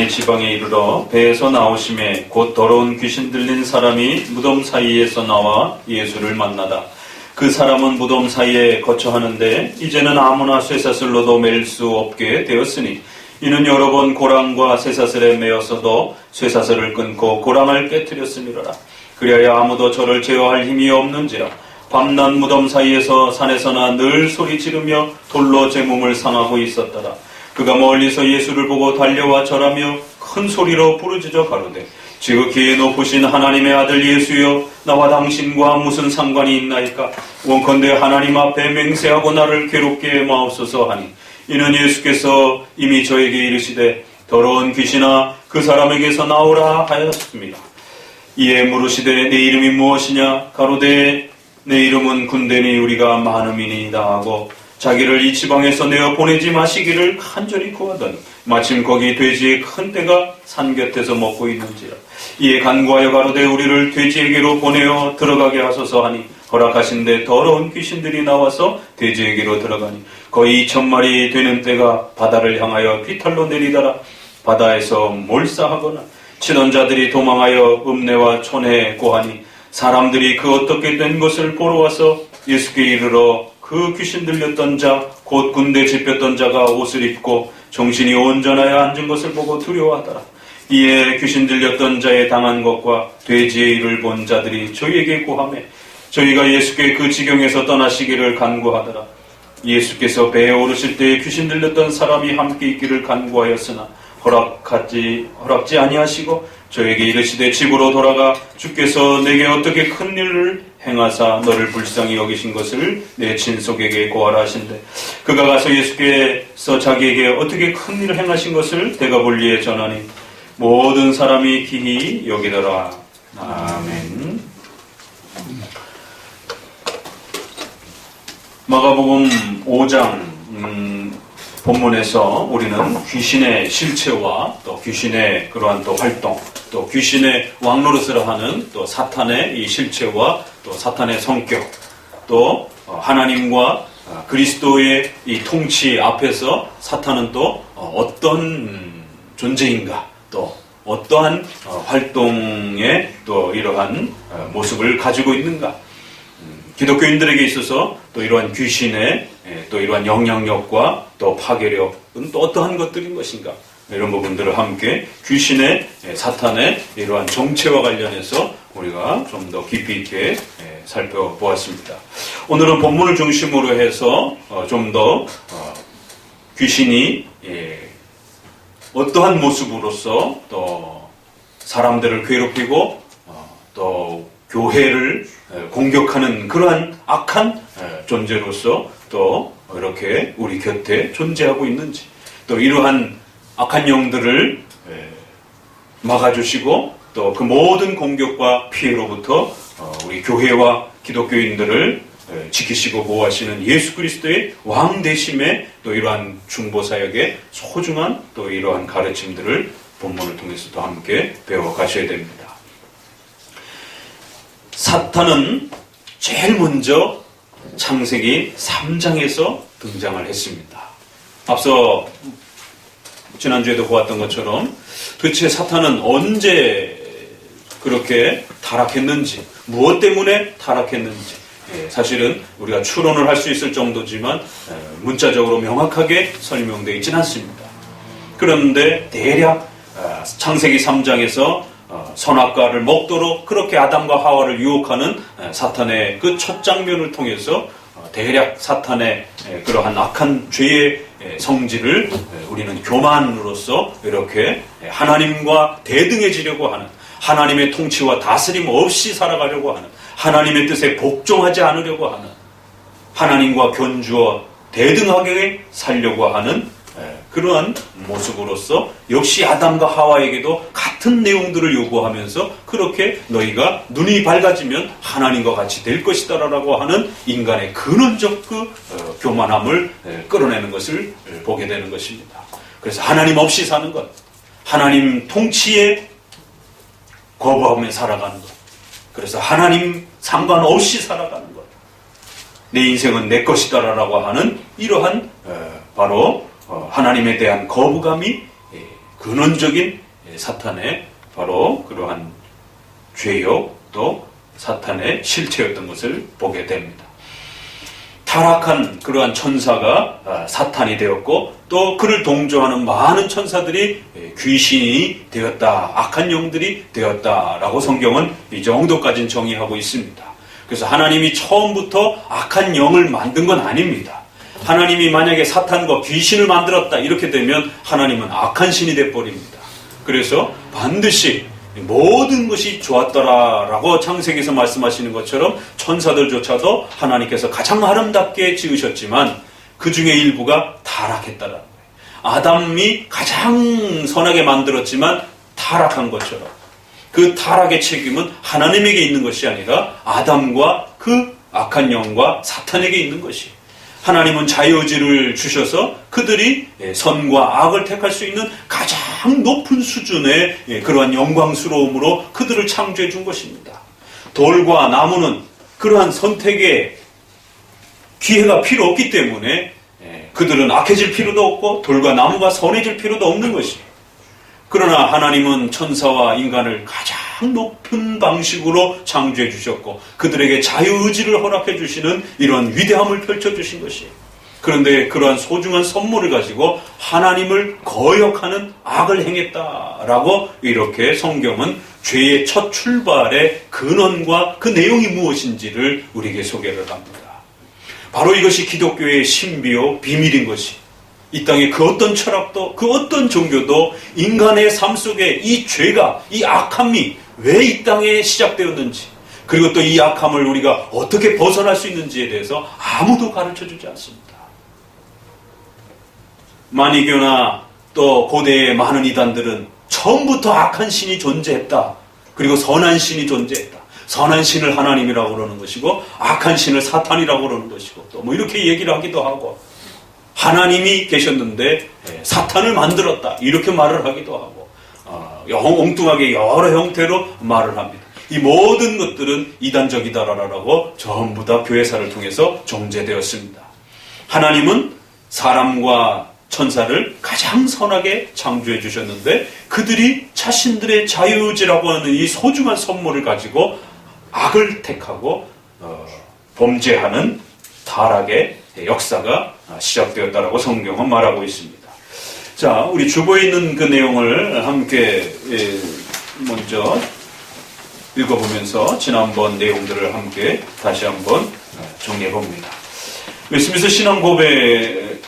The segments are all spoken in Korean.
지방에 이르러 배에서 나오심에 곧 더러운 귀신 들린 사람이 무덤 사이에서 나와 예수를 만나다. 그 사람은 무덤 사이에 거처하는데 이제는 아무나 쇠사슬로도 맬 수 없게 되었으니 이는 여러 번 고랑과 쇠사슬에 매어서도 쇠사슬을 끊고 고랑을 깨뜨렸음이로라. 그리하여 아무도 저를 제어할 힘이 없는지라. 밤낮 무덤 사이에서 산에서나 늘 소리 지르며 돌로 제 몸을 상하고 있었더라. 그가 멀리서 예수를 보고 달려와 절하며 큰 소리로 부르짖어 가로되 지극히 높으신 하나님의 아들 예수여, 나와 당신과 무슨 상관이 있나이까? 원컨대 하나님 앞에 맹세하고 나를 괴롭게 마옵소서 하니, 이는 예수께서 이미 저에게 이르시되 더러운 귀신아 그 사람에게서 나오라 하였습니다. 이에 물으시되 내 이름이 무엇이냐? 가로되 내 이름은 군대니 우리가 많음이니이다 하고 자기를 이 지방에서 내어 보내지 마시기를 간절히 구하더니 마침 거기 돼지의 큰 떼가 산 곁에서 먹고 있는지라. 이에 간구하여 가로되 우리를 돼지에게로 보내어 들어가게 하소서 하니 허락하신데 더러운 귀신들이 나와서 돼지에게로 들어가니 거의 2,000마리 되는 떼가 바다를 향하여 비탈로 내리더라. 바다에서 몰사하거나 치던 자들이 도망하여 읍내와 촌에 고하니 사람들이 그 어떻게 된 것을 보러 와서 예수께 이르러 그 귀신 들렸던 자, 곧 군대 집혔던 자가 옷을 입고 정신이 온전하여 앉은 것을 보고 두려워하더라. 이에 귀신 들렸던 자의 당한 것과 돼지의 일을 본 자들이 저희에게 고하매 저희가 예수께 그 지경에서 떠나시기를 간구하더라. 예수께서 배에 오르실 때에 귀신 들렸던 사람이 함께 있기를 간구하였으나 허락지 아니하시고 저에게 이르시되 집으로 돌아가 주께서 내게 어떻게 큰 일을 행하사 너를 불쌍히 여기신 것을 내 친속에게 고하라 하신대. 그가 가서 예수께서 자기에게 어떻게 큰 일을 행하신 것을 대가볼리에 전하니 모든 사람이 기히 여기더라. 아멘. 마가복음 5장 본문에서 우리는 귀신의 실체와 또 귀신의 그러한 또 활동, 또 귀신의 왕노릇을 하는 또 사탄의 이 실체와 또 사탄의 성격, 또 하나님과 그리스도의 이 통치 앞에서 사탄은 또 어떤 존재인가, 또 어떠한 활동의 또 이러한 모습을 가지고 있는가. 기독교인들에게 있어서 또 이러한 귀신의 또 이러한 영향력과 또 파괴력은 또 어떠한 것들인 것인가, 이런 부분들을 함께 귀신의 사탄의 이러한 정체와 관련해서 우리가 좀 더 깊이 있게 살펴보았습니다. 오늘은 본문을 중심으로 해서 좀 더 귀신이 어떠한 모습으로서 또 사람들을 괴롭히고 또 교회를 공격하는 그러한 악한 존재로서 또 이렇게 우리 곁에 존재하고 있는지, 또 이러한 악한 영들을 막아주시고 또 그 모든 공격과 피해로부터 우리 교회와 기독교인들을 지키시고 보호하시는 예수 그리스도의 왕 되심의 또 이러한 중보사역의 소중한 또 이러한 가르침들을 본문을 통해서도 함께 배워가셔야 됩니다. 사탄은 제일 먼저 창세기 3장에서 등장을 했습니다. 앞서 지난주에도 보았던 것처럼 도대체 사탄은 언제 그렇게 타락했는지, 무엇 때문에 타락했는지 사실은 우리가 추론을 할 수 있을 정도지만 문자적으로 명확하게 설명되어 있지는 않습니다. 그런데 대략 창세기 3장에서 선악과를 먹도록 그렇게 아담과 하와를 유혹하는 사탄의 그 첫 장면을 통해서 대략 사탄의 그러한 악한 죄의 성질을 우리는 교만으로서 이렇게 하나님과 대등해지려고 하는, 하나님의 통치와 다스림 없이 살아가려고 하는, 하나님의 뜻에 복종하지 않으려고 하는, 하나님과 견주어 대등하게 살려고 하는 그러한 모습으로서 역시 아담과 하와에게도 같은 내용들을 요구하면서 그렇게 너희가 눈이 밝아지면 하나님과 같이 될 것이다 라고 하는 인간의 근원적 그 교만함을 끌어내는 것을 보게 되는 것입니다. 그래서 하나님 없이 사는 것, 하나님 통치에 거부하며 살아가는 것, 그래서 하나님 상관없이 살아가는 것, 내 인생은 내 것이다 라고 하는 이러한 바로 하나님에 대한 거부감이 근원적인 사탄의 바로 그러한 죄요 또 사탄의 실체였던 것을 보게 됩니다. 타락한 그러한 천사가 사탄이 되었고 또 그를 동조하는 많은 천사들이 귀신이 되었다, 악한 영들이 되었다라고 성경은 이 정도까지는 정의하고 있습니다. 그래서 하나님이 처음부터 악한 영을 만든 건 아닙니다. 하나님이 만약에 사탄과 귀신을 만들었다 이렇게 되면 하나님은 악한 신이 되어버립니다. 그래서 반드시 모든 것이 좋았더라라고 창세기에서 말씀하시는 것처럼 천사들조차도 하나님께서 가장 아름답게 지으셨지만 그 중에 일부가 타락했다라는 거예요. 아담이 가장 선하게 만들었지만 타락한 것처럼 그 타락의 책임은 하나님에게 있는 것이 아니라 아담과 그 악한 영과 사탄에게 있는 것이에요. 하나님은 자유의지를 주셔서 그들이 선과 악을 택할 수 있는 가장 높은 수준의 그러한 영광스러움으로 그들을 창조해 준 것입니다. 돌과 나무는 그러한 선택의 기회가 필요 없기 때문에 그들은 악해질 필요도 없고 돌과 나무가 선해질 필요도 없는 것이에요. 그러나 하나님은 천사와 인간을 가장 높은 방식으로 창조해 주셨고 그들에게 자유의지를 허락해 주시는 이런 위대함을 펼쳐주신 것이에요. 그런데 그러한 소중한 선물을 가지고 하나님을 거역하는 악을 행했다라고 이렇게 성경은 죄의 첫 출발의 근원과 그 내용이 무엇인지를 우리에게 소개를 합니다. 바로 이것이 기독교의 신비요 비밀인 것이 이 땅의 그 어떤 철학도 그 어떤 종교도 인간의 삶 속에 이 죄가 이 악함이 왜 이 땅에 시작되었는지 그리고 또 이 악함을 우리가 어떻게 벗어날 수 있는지에 대해서 아무도 가르쳐주지 않습니다. 만이교나 또 고대의 많은 이단들은 처음부터 악한 신이 존재했다. 그리고 선한 신이 존재했다. 선한 신을 하나님이라고 그러는 것이고 악한 신을 사탄이라고 그러는 것이고 또 뭐 이렇게 얘기를 하기도 하고 하나님이 계셨는데 사탄을 만들었다 이렇게 말을 하기도 하고 엉뚱하게 여러 형태로 말을 합니다. 이 모든 것들은 이단적이다라고 전부 다 교회사를 통해서 정제되었습니다. 하나님은 사람과 천사를 가장 선하게 창조해 주셨는데 그들이 자신들의 자유의지라고 하는 이 소중한 선물을 가지고 악을 택하고 범죄하는 타락의 역사가 시작되었다라고 성경은 말하고 있습니다. 자, 우리 주보에 있는 그 내용을 함께 먼저 읽어보면서 지난번 내용들을 함께 다시 한번 정리해 봅니다. 웨스트민스터 신앙고백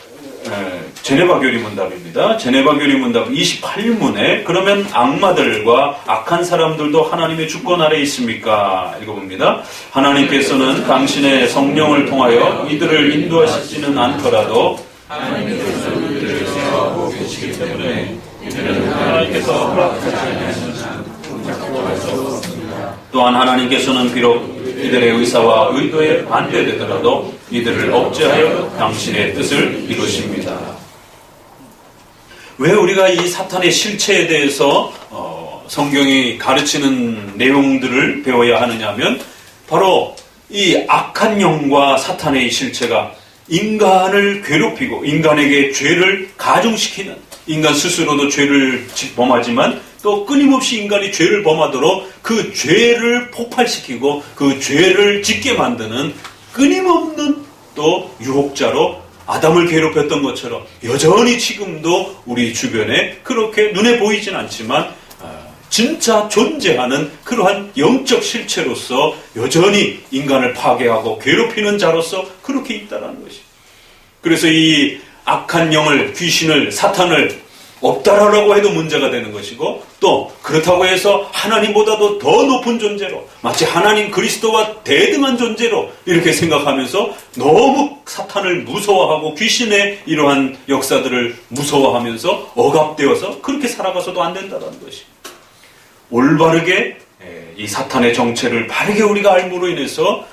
제네바 교리문답입니다. 제네바 교리문답 28문에 그러면 악마들과 악한 사람들도 하나님의 주권 아래에 있습니까? 읽어봅니다. 하나님께서는 당신의 성령을 통하여 이들을 인도하시지는 않더라도 하나님께서 이들을 세워하고 계시기 때문에 이들은 하나님께서 허락하지 않으시는 붙잡고 수 없습니다. 또한 하나님께서는 비록 이들의 의사와 의도에 반대되더라도 이들을 억제하여 당신의 뜻을 이루십니다. 왜 우리가 이 사탄의 실체에 대해서 성경이 가르치는 내용들을 배워야 하느냐 하면 바로 이 악한 영과 사탄의 실체가 인간을 괴롭히고 인간에게 죄를 가중시키는 인간 스스로도 죄를 범하지만 또 끊임없이 인간이 죄를 범하도록 그 죄를 폭발시키고 그 죄를 짓게 만드는 끊임없는 또 유혹자로 아담을 괴롭혔던 것처럼 여전히 지금도 우리 주변에 그렇게 눈에 보이진 않지만 진짜 존재하는 그러한 영적 실체로서 여전히 인간을 파괴하고 괴롭히는 자로서 그렇게 있다는 것이. 그래서 이 악한 영을, 귀신을, 사탄을 없다라고 해도 문제가 되는 것이고 또 그렇다고 해서 하나님보다도 더 높은 존재로 마치 하나님 그리스도와 대등한 존재로 이렇게 생각하면서 너무 사탄을 무서워하고 귀신의 이러한 역사들을 무서워하면서 억압되어서 그렇게 살아가서도 안 된다는 것이. 올바르게 이 사탄의 정체를 바르게 우리가 알므로 인해서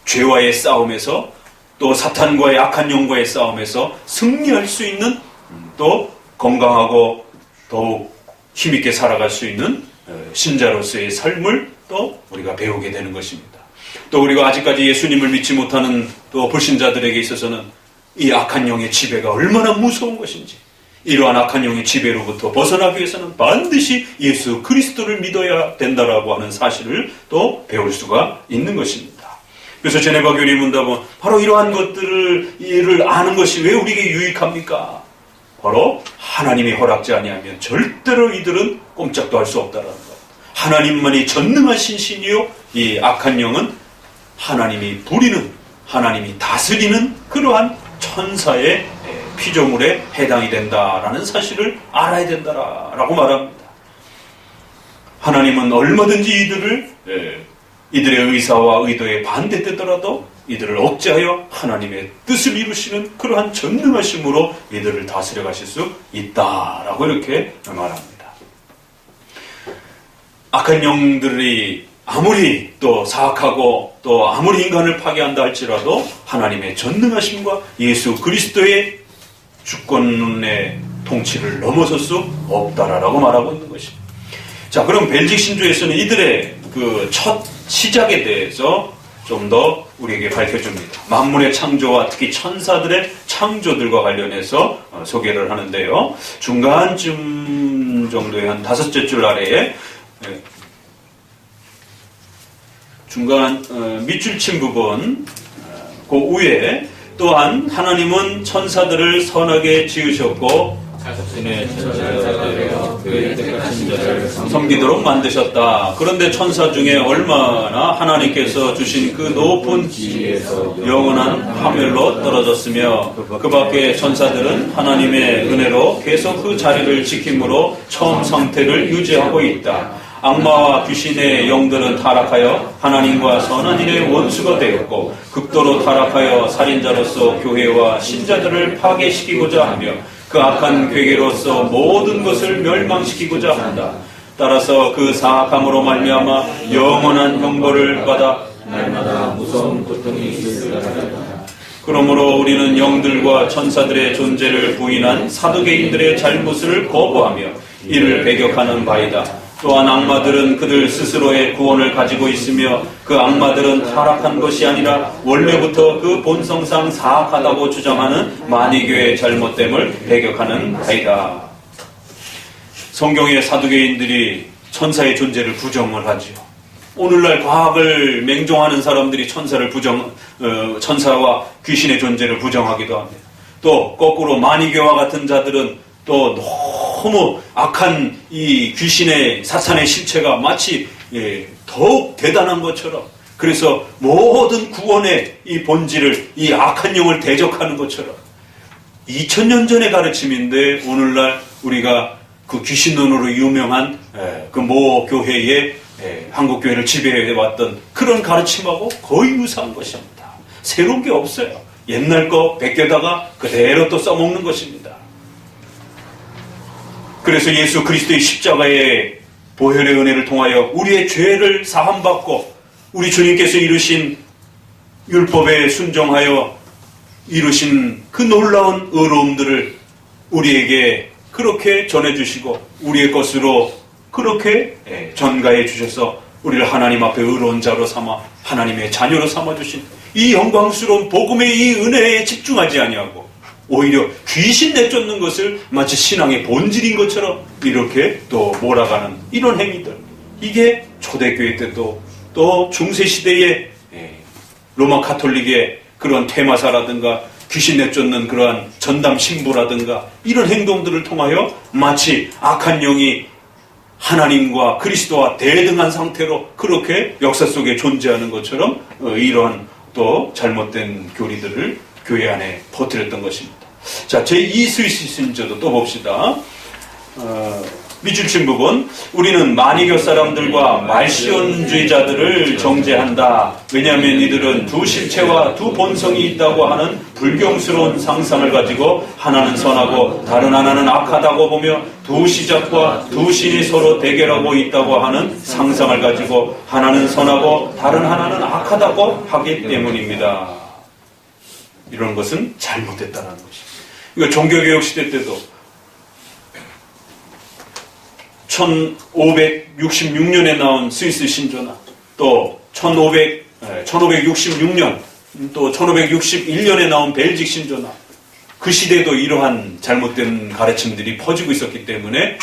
죄와의 싸움에서 또 사탄과의 악한 영과의 싸움에서 승리할 수 있는 또 건강하고 더욱 힘있게 살아갈 수 있는 신자로서의 삶을 또 우리가 배우게 되는 것입니다. 또 우리가 아직까지 예수님을 믿지 못하는 또 불신자들에게 있어서는 이 악한 영의 지배가 얼마나 무서운 것인지 이러한 악한 영의 지배로부터 벗어나기 위해서는 반드시 예수 그리스도를 믿어야 된다라고 하는 사실을 또 배울 수가 있는 것입니다. 그래서 제네바 교리 문답은 바로 이러한 것들을 아는 것이 왜 우리에게 유익합니까? 바로 하나님이 허락지 아니하면 절대로 이들은 꼼짝도 할 수 없다라는 것. 하나님만이 전능하신 신이요, 이 악한 영은 하나님이 부리는, 하나님이 다스리는 그러한 천사의 피조물에 해당이 된다라는 사실을 알아야 된다라고 말합니다. 하나님은 얼마든지 이들의 의사와 의도에 반대되더라도 이들을 억제하여 하나님의 뜻을 이루시는 그러한 전능하심으로 이들을 다스려 가실 수 있다라고 이렇게 말합니다. 악한 영들이 아무리 또 사악하고 또 아무리 인간을 파괴한다 할지라도 하나님의 전능하심과 예수 그리스도의 주권의 통치를 넘어설 수 없다라고 말하고 있는 것입니다. 자, 그럼 벨직 신조에서는 이들의 그 첫 시작에 대해서 좀 더 우리에게 밝혀줍니다. 만물의 창조와 특히 천사들의 창조들과 관련해서 소개를 하는데요. 중간쯤 정도의 한 5째 줄 아래에 중간 밑줄 친 부분 그 위에 또한 하나님은 천사들을 선하게 지으셨고 자신의 천사들에게 그의 택하신 자를 섬기도록 만드셨다. 그런데 천사 중에 얼마나 하나님께서 주신 그 높은 지위에서 영원한 파멸로 떨어졌으며 그 밖에 천사들은 하나님의 은혜로 계속 그 자리를 지킴으로 처음 상태를 유지하고 있다. 악마와 귀신의 영들은 타락하여 하나님과 선한 일의 원수가 되었고 극도로 타락하여 살인자로서 교회와 신자들을 파괴시키고자 하며 그 악한 괴계로서 모든 것을 멸망시키고자 한다. 따라서 그 사악함으로 말미암아 영원한 형벌을 받아 날마다 무서운 고통이 있을 것이다. 그러므로 우리는 영들과 천사들의 존재를 부인한 사두개인들의 잘못을 거부하며 이를 배격하는 바이다. 또한 악마들은 그들 스스로의 구원을 가지고 있으며 그 악마들은 타락한 것이 아니라 원래부터 그 본성상 사악하다고 주장하는 만이교의 잘못됨을 배격하는 바이다. 성경의 사두개인들이 천사의 존재를 부정을 하지요. 오늘날 과학을 맹종하는 사람들이 천사와 귀신의 존재를 부정하기도 합니다. 또 거꾸로 만이교와 같은 자들은 또 너무 악한 이 귀신의 사탄의 실체가 마치 더욱 대단한 것처럼, 그래서 모든 구원의 이 본질을 이 악한 영을 대적하는 것처럼 2000년 전의 가르침인데 오늘날 우리가 그 귀신론으로 유명한 그 모 교회의 한국교회를 지배해왔던 그런 가르침하고 거의 유사한 것입니다. 새로운 게 없어요. 옛날 거 베껴다가 그대로 또 써먹는 것입니다. 그래서 예수 그리스도의 십자가의 보혈의 은혜를 통하여 우리의 죄를 사함받고 우리 주님께서 이루신 율법에 순종하여 이루신 그 놀라운 의로움들을 우리에게 그렇게 전해주시고 우리의 것으로 그렇게 전가해 주셔서 우리를 하나님 앞에 의로운 자로 삼아 하나님의 자녀로 삼아주신 이 영광스러운 복음의 이 은혜에 집중하지 아니하고 오히려 귀신 내쫓는 것을 마치 신앙의 본질인 것처럼 이렇게 또 몰아가는 이런 행위들, 이게 초대교회 때도 또 중세시대의 로마 가톨릭의 그런 퇴마사라든가 귀신 내쫓는 그러한 전담 신부라든가 이런 행동들을 통하여 마치 악한 영이 하나님과 그리스도와 대등한 상태로 그렇게 역사 속에 존재하는 것처럼 이러한 또 잘못된 교리들을 교회 안에 퍼뜨렸던 것입니다. 자, 제2 스위스 신조도 또 봅시다. 밑줄 친 부분, 우리는 만이교 사람들과 말시온주의자들을 정죄한다. 왜냐하면 이들은 두 실체와 두 본성이 있다고 하는 불경스러운 상상을 가지고 하나는 선하고 다른 하나는 악하다고 보며 두 시작과 두 신이 서로 대결하고 있다고 하는 상상을 가지고 하나는 선하고 다른 하나는 악하다고 하기 때문입니다. 이런 것은 잘못됐다는 것입니다. 이거 종교개혁 시대 때도 1566년에 나온 스위스 신조나 또 1566년 또 1561년에 나온 벨직 신조나 그 시대에도 이러한 잘못된 가르침들이 퍼지고 있었기 때문에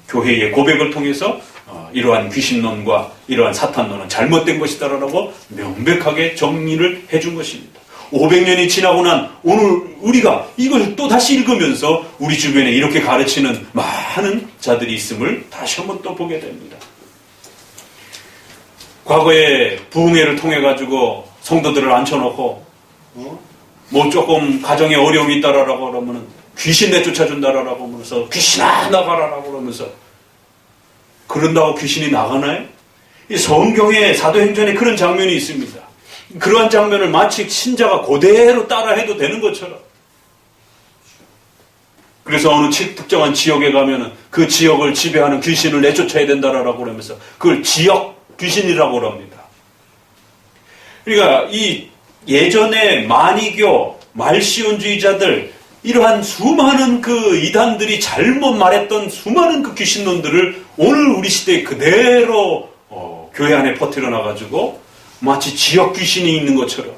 교회의 고백을 통해서 이러한 귀신론과 이러한 사탄론은 잘못된 것이다라고 명백하게 정리를 해준 것입니다. 500년이 지나고 난 오늘 우리가 이걸 또 다시 읽으면서 우리 주변에 이렇게 가르치는 많은 자들이 있음을 다시 한번 또 보게 됩니다. 과거에 부흥회를 통해 가지고 성도들을 앉혀놓고 뭐 조금 가정에 어려움이 있다라고 그러면은 귀신 내쫓아준다라고 하면서 귀신아 나가라라고 그러면서 그런다고 귀신이 나가나요? 이 성경에 사도행전에 그런 장면이 있습니다. 그러한 장면을 마치 신자가 그대로 따라해도 되는 것처럼. 그래서 어느 특정한 지역에 가면은 그 지역을 지배하는 귀신을 내쫓아야 된다라고 그러면서 그걸 지역 귀신이라고 합니다. 그러니까 이 예전에 만이교, 말시온주의자들 이러한 수많은 그 이단들이 잘못 말했던 수많은 그 귀신론들을 오늘 우리 시대에 그대로 교회 안에 퍼뜨려 놔가지고 마치 지역 귀신이 있는 것처럼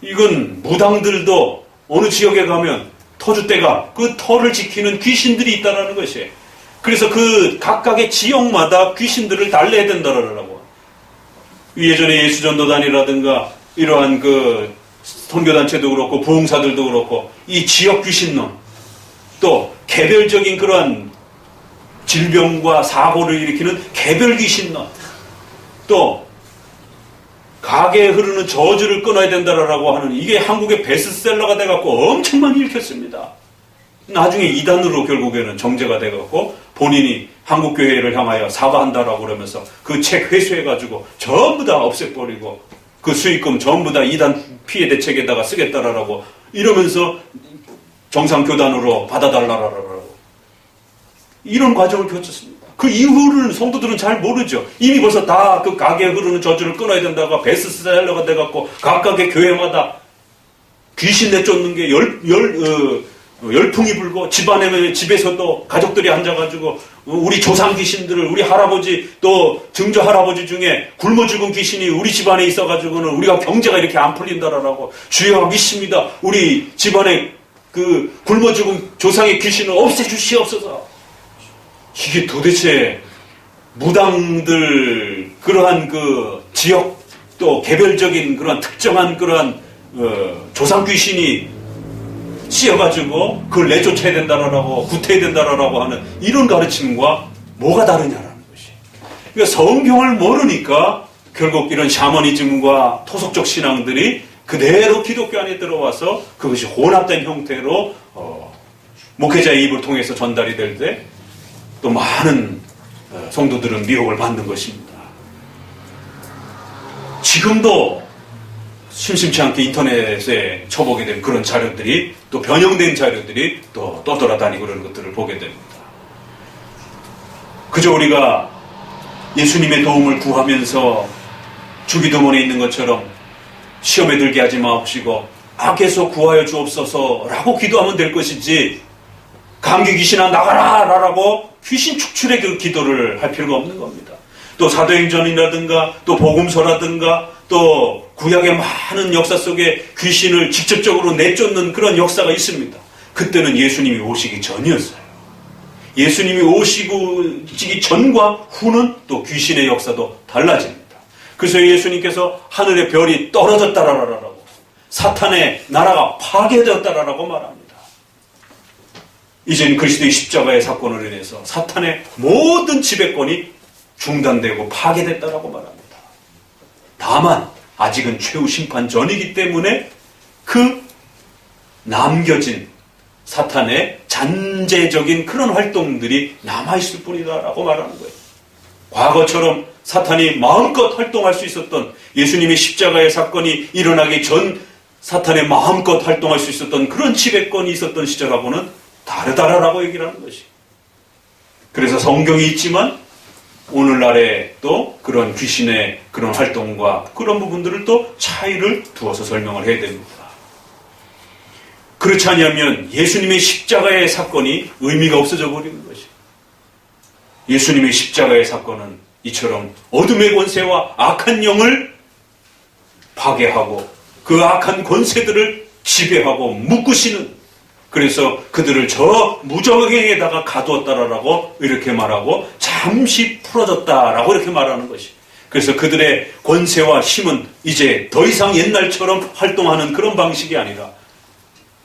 이건 무당들도 어느 지역에 가면 터줏대가 그 터를 지키는 귀신들이 있다는 것이에요. 그래서 그 각각의 지역마다 귀신들을 달래야 된다라고. 예전에 예수전도단이라든가 이러한 그 선교단체도 그렇고 부흥사들도 그렇고 이 지역 귀신론 또 개별적인 그러한 질병과 사고를 일으키는 개별 귀신론 또 가게에 흐르는 저주를 끊어야 된다라고 하는 이게 한국의 베스트셀러가 돼갖고 엄청 많이 읽혔습니다. 나중에 이단으로 결국에는 정제가 돼갖고 본인이 한국교회를 향하여 사과한다라고 그러면서 그 책 회수해가지고 전부 다 없애버리고 그 수익금 전부 다 이단 피해 대책에다가 쓰겠다라고 이러면서 정상교단으로 받아달라라고 이런 과정을 거쳤습니다. 그 이후를 성도들은 잘 모르죠. 이미 벌써 다 그 가게에 흐르는 저주를 끊어야 된다가 베스트셀러가 돼갖고 각각의 교회마다 귀신 내쫓는 게 열풍이 불고 집에서도 가족들이 앉아가지고 우리 조상 귀신들을 우리 할아버지 또 증조 할아버지 중에 굶어 죽은 귀신이 우리 집안에 있어가지고는 우리가 경제가 이렇게 안 풀린다라고 주여 믿습니다. 우리 집안에 그 굶어 죽은 조상의 귀신을 없애주시옵소서. 이게 도대체 무당들 그러한 그 지역 또 개별적인 그러한 특정한 그러한 조상 귀신이 씌어가지고 그걸 내쫓아야 된다라고 구태야 된다라고 하는 이런 가르침과 뭐가 다르냐라는 것이. 그러니까 성경을 모르니까 결국 이런 샤머니즘과 토속적 신앙들이 그대로 기독교 안에 들어와서 그것이 혼합된 형태로 목회자의 입을 통해서 전달이 될 때 또 많은 성도들은 미혹을 받는 것입니다. 지금도 심심치 않게 인터넷에 쳐보게 된 그런 자료들이 또 변형된 자료들이 또 떠돌아다니고 그런 것들을 보게 됩니다. 그저 우리가 예수님의 도움을 구하면서 주기도문에 있는 것처럼 시험에 들게 하지 마옵시고 악에서 구하여 주옵소서라고 기도하면 될 것이지 감기 귀신아 나가라 라고 귀신 축출의 그 기도를 할 필요가 없는 겁니다. 또 사도행전이라든가 또 복음서라든가 또 구약의 많은 역사 속에 귀신을 직접적으로 내쫓는 그런 역사가 있습니다. 그때는 예수님이 오시기 전이었어요. 예수님이 오시기 전과 후는 또 귀신의 역사도 달라집니다. 그래서 예수님께서 하늘의 별이 떨어졌다라고 사탄의 나라가 파괴되었다라고 말합니다. 이제는 그리스도의 십자가의 사건으로 인해서 사탄의 모든 지배권이 중단되고 파괴됐다라고 말합니다. 다만 아직은 최후 심판 전이기 때문에 그 남겨진 사탄의 잔재적인 그런 활동들이 남아있을 뿐이다라고 말하는 거예요. 과거처럼 사탄이 마음껏 활동할 수 있었던 예수님의 십자가의 사건이 일어나기 전 사탄의 마음껏 활동할 수 있었던 그런 지배권이 있었던 시절하고는 다르다라고 얘기를 하는 것이. 그래서 성경이 있지만 오늘날에 또 그런 귀신의 그런 활동과 그런 부분들을 또 차이를 두어서 설명을 해야 됩니다. 그렇지 않으면 예수님의 십자가의 사건이 의미가 없어져 버리는 것이. 예수님의 십자가의 사건은 이처럼 어둠의 권세와 악한 영을 파괴하고 그 악한 권세들을 지배하고 묶으시는, 그래서 그들을 저 무저갱에다가 가두었다라고 이렇게 말하고 잠시 풀어졌다라고 이렇게 말하는 것이. 그래서 그들의 권세와 힘은 이제 더 이상 옛날처럼 활동하는 그런 방식이 아니라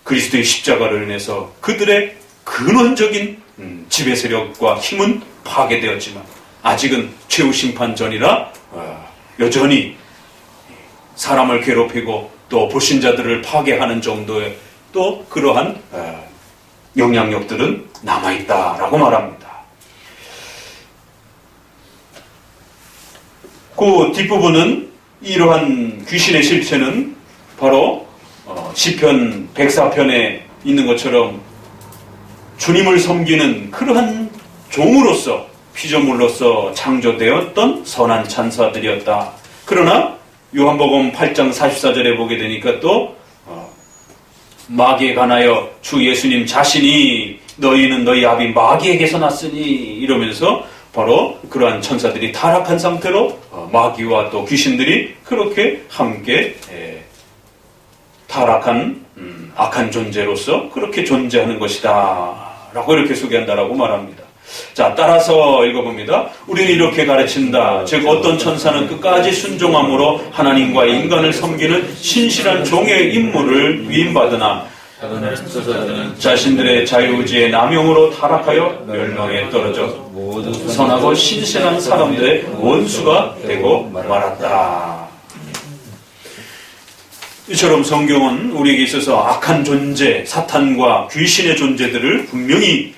그리스도의 십자가를 인해서 그들의 근원적인 지배 세력과 힘은 파괴되었지만 아직은 최후 심판 전이라 여전히 사람을 괴롭히고 또 불신자들을 파괴하는 정도의 또 그러한 영향력들은 남아있다라고 말합니다. 그 뒷부분은 이러한 귀신의 실체는 바로 시편 104편에 있는 것처럼 주님을 섬기는 그러한 종으로서 피조물로서 창조되었던 선한 찬사들이었다. 그러나 요한복음 8장 44절에 보게 되니까 또 마귀에 관하여 주 예수님 자신이 너희는 너희 아비 마귀에게서 났으니 이러면서 바로 그러한 천사들이 타락한 상태로 마귀와 또 귀신들이 그렇게 함께 타락한 악한 존재로서 그렇게 존재하는 것이다 라고 이렇게 소개한다라고 말합니다. 자, 따라서 읽어봅니다. 우리는 이렇게 가르친다. 즉 어떤 천사는 끝까지 순종함으로 하나님과 인간을 섬기는 신실한 종의 임무를 위임받으나 자신들의 자유의지의 남용으로 타락하여 멸망에 떨어져 선하고 신실한 사람들의 원수가 되고 말았다. 이처럼 성경은 우리에게 있어서 악한 존재, 사탄과 귀신의 존재들을 분명히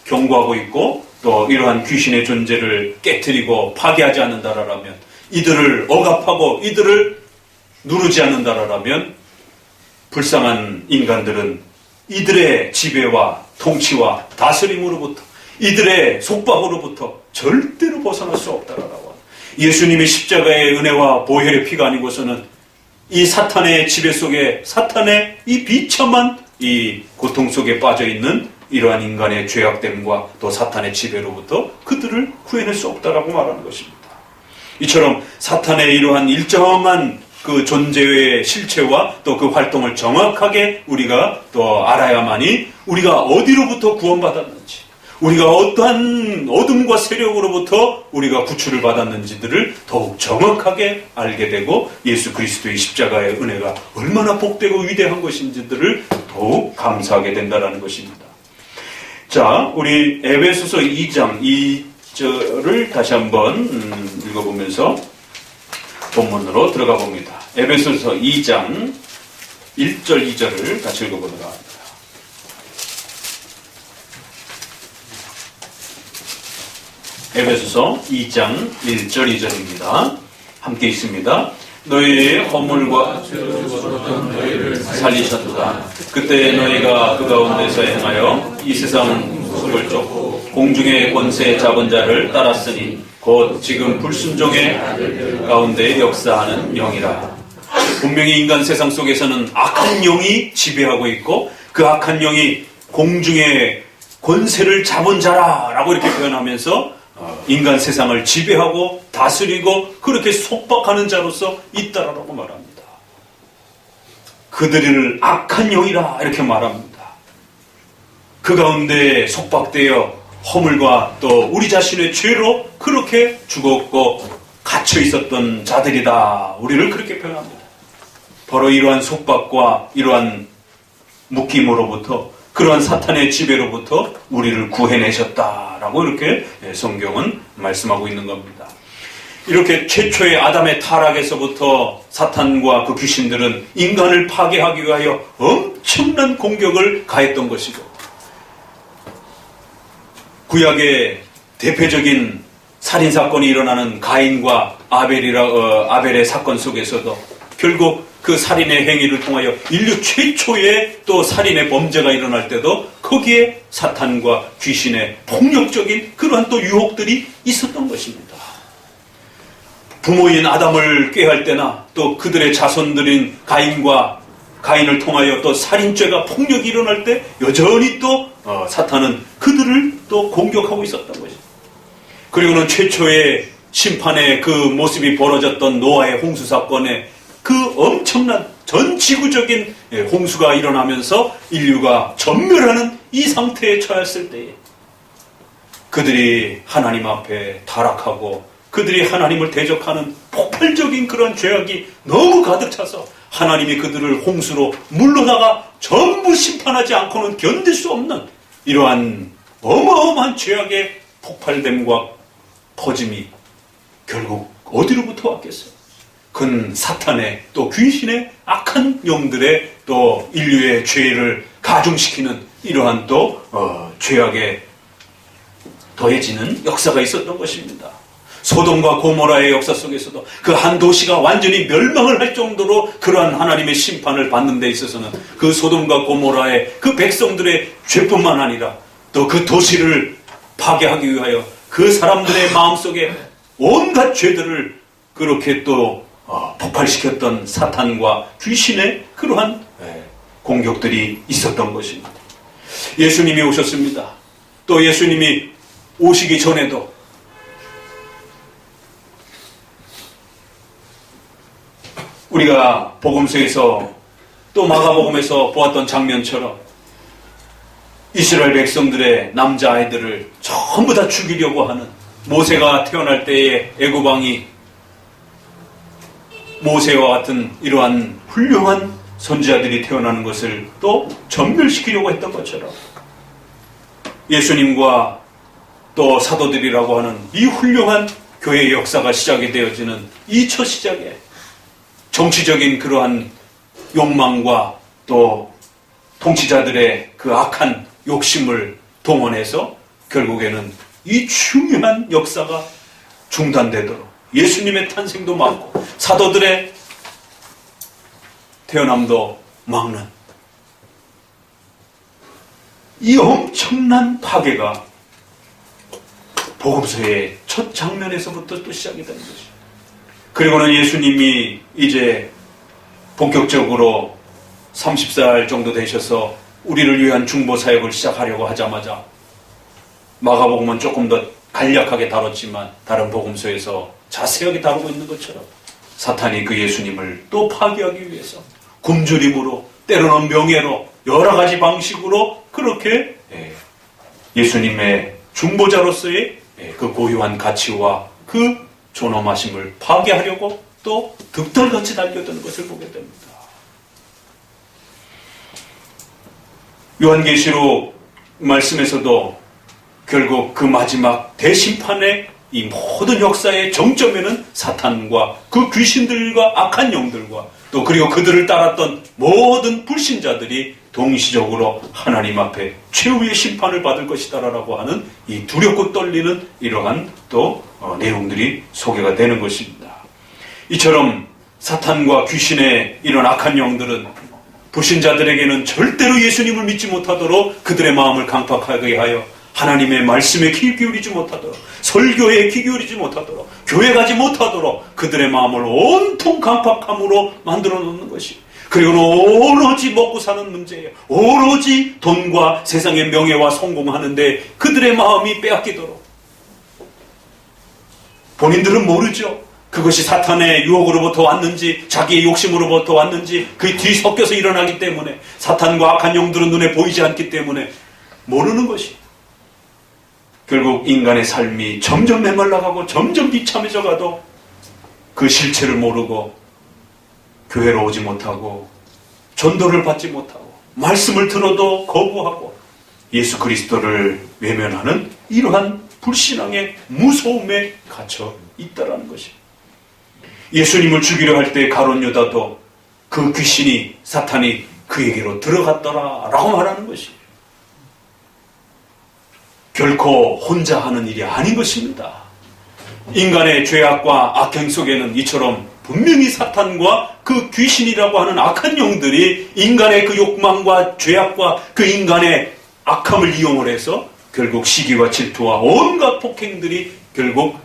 경고하고 있고 또 이러한 귀신의 존재를 깨트리고 파괴하지 않는다라면, 이들을 억압하고 이들을 누르지 않는다라면 불쌍한 인간들은 이들의 지배와 통치와 다스림으로부터, 이들의 속박으로부터 절대로 벗어날 수 없다라고. 예수님의 십자가의 은혜와 보혈의 피가 아니고서는 이 사탄의 지배 속에, 사탄의 이 비참한 이 고통 속에 빠져있는 이러한 인간의 죄악됨과 또 사탄의 지배로부터 그들을 구해낼 수 없다라고 말하는 것입니다. 이처럼 사탄의 이러한 일정한 그 존재의 실체와 또 그 활동을 정확하게 우리가 또 알아야만이 우리가 어디로부터 구원받았는지, 우리가 어떠한 어둠과 세력으로부터 우리가 구출을 받았는지들을 더욱 정확하게 알게 되고 예수 그리스도의 십자가의 은혜가 얼마나 복되고 위대한 것인지들을 더욱 감사하게 된다는 것입니다. 자, 우리 에베소서 2장 2절을 다시 한번 읽어보면서 본문으로 들어가 봅니다. 에베소서 2장 1절 2절을 같이 읽어보도록 합니다. 에베소서 2장 1절 2절입니다. 함께 있습니다. 너희의 허물과 너희를 살리셨도다. 그때 너희가 그 가운데서 행하여 이 세상 속을 쫓고 공중의 권세 잡은 자를 따랐으니 곧 지금 불순종의 가운데 역사하는 영이라. 분명히 인간 세상 속에서는 악한 영이 지배하고 있고 그 악한 영이 공중의 권세를 잡은 자라라고 이렇게 표현하면서 인간 세상을 지배하고 다스리고 그렇게 속박하는 자로서 있다라고 말합니다. 그들을 악한 영이라 이렇게 말합니다. 그 가운데 속박되어 허물과 또 우리 자신의 죄로 그렇게 죽었고 갇혀 있었던 자들이다. 우리를 그렇게 표현합니다. 바로 이러한 속박과 이러한 묶임으로부터, 그러한 사탄의 지배로부터 우리를 구해내셨다라고 이렇게 성경은 말씀하고 있는 겁니다. 이렇게 최초의 아담의 타락에서부터 사탄과 그 귀신들은 인간을 파괴하기 위하여 엄청난 공격을 가했던 것이고, 구약의 대표적인 살인사건이 일어나는 가인과 아벨의 사건 속에서도 결국 그 살인의 행위를 통하여 인류 최초의 또 살인의 범죄가 일어날 때도 거기에 사탄과 귀신의 폭력적인 그러한 또 유혹들이 있었던 것입니다. 부모인 아담을 꾀할 때나 또 그들의 자손들인 가인을 통하여 또 살인죄가 폭력이 일어날 때 여전히 또 사탄은 그들을 또 공격하고 있었던 것입니다. 그리고는 최초의 심판의 그 모습이 벌어졌던 노아의 홍수 사건에 그 엄청난 전 지구적인 홍수가 일어나면서 인류가 전멸하는 이 상태에 처했을 때에 그들이 하나님 앞에 타락하고 그들이 하나님을 대적하는 폭발적인 그런 죄악이 너무 가득 차서 하나님이 그들을 홍수로 물러다가 전부 심판하지 않고는 견딜 수 없는 이러한 어마어마한 죄악의 폭발됨과 퍼짐이 결국 어디로부터 왔겠어요? 그건 사탄의 또 귀신의 악한 영들의 또 인류의 죄를 가중시키는 이러한 또 죄악에 더해지는 역사가 있었던 것입니다. 소돔과 고모라의 역사 속에서도 그 한 도시가 완전히 멸망을 할 정도로 그러한 하나님의 심판을 받는 데 있어서는 그 소돔과 고모라의 그 백성들의 죄뿐만 아니라 또 그 도시를 파괴하기 위하여 그 사람들의 마음속에 온갖 죄들을 그렇게 또 폭발시켰던 사탄과 귀신의 그러한 공격들이 있었던 것입니다. 예수님이 오셨습니다. 또 예수님이 오시기 전에도 우리가 복음서에서 또 마가복음에서 보았던 장면처럼 이스라엘 백성들의 남자아이들을 전부 다 죽이려고 하는 모세가 태어날 때의 애고방이 모세와 같은 이러한 훌륭한 선지자들이 태어나는 것을 또 전멸시키려고 했던 것처럼 예수님과 또 사도들이라고 하는 이 훌륭한 교회의 역사가 시작이 되어지는 이 첫 시작에 정치적인 그러한 욕망과 또 통치자들의 그 악한 욕심을 동원해서 결국에는 이 중요한 역사가 중단되도록 예수님의 탄생도 막고 사도들의 태어남도 막는 이 엄청난 파괴가 복음서의 첫 장면에서부터 또 시작이 되는 것이죠. 그리고는 예수님이 이제 본격적으로 30살 정도 되셔서 우리를 위한 중보 사역을 시작하려고 하자마자 마가복음은 조금 더 간략하게 다뤘지만 다른 복음서에서 자세하게 다루고 있는 것처럼 사탄이 그 예수님을 또 파괴하기 위해서 굶주림으로 때로는 명예로 여러 가지 방식으로 그렇게 예수님의 중보자로서의 그 고유한 가치와 그 존엄하심을 파괴하려고 또 득달같이 달려드는 것을 보게 됩니다. 요한계시록 말씀에서도 결국 그 마지막 대심판의 이 모든 역사의 정점에는 사탄과 그 귀신들과 악한 영들과 또 그리고 그들을 따랐던 모든 불신자들이 동시적으로 하나님 앞에 최후의 심판을 받을 것이다라고 하는 이 두렵고 떨리는 이러한 또 내용들이 소개가 되는 것입니다. 이처럼 사탄과 귀신의 이런 악한 영들은 불신자들에게는 절대로 예수님을 믿지 못하도록 그들의 마음을 강팍하게 하여 하나님의 말씀에 귀 기울이지 못하도록 설교에 귀 기울이지 못하도록 교회 가지 못하도록 그들의 마음을 온통 강팍함으로 만들어 놓는 것이 그리고는 오로지 먹고 사는 문제예요. 오로지 돈과 세상의 명예와 성공하는데 그들의 마음이 빼앗기도록 본인들은 모르죠. 그것이 사탄의 유혹으로부터 왔는지 자기의 욕심으로부터 왔는지 그 뒤섞여서 일어나기 때문에 사탄과 악한 영들은 눈에 보이지 않기 때문에 모르는 것이 결국 인간의 삶이 점점 메말라가고 점점 비참해져 가도 그 실체를 모르고 교회로 오지 못하고 전도를 받지 못하고 말씀을 들어도 거부하고 예수 그리스도를 외면하는 이러한 불신앙의 무서움에 갇혀 있다라는 것입니다. 예수님을 죽이려 할 때 가룟 유다도 그 귀신이 사탄이 그에게로 들어갔더라라고 말하는 것이에요. 결코 혼자 하는 일이 아닌 것입니다. 인간의 죄악과 악행 속에는 이처럼 분명히 사탄과 그 귀신이라고 하는 악한 영들이 인간의 그 욕망과 죄악과 그 인간의 악함을 이용을 해서 결국 시기와 질투와 온갖 폭행들이 결국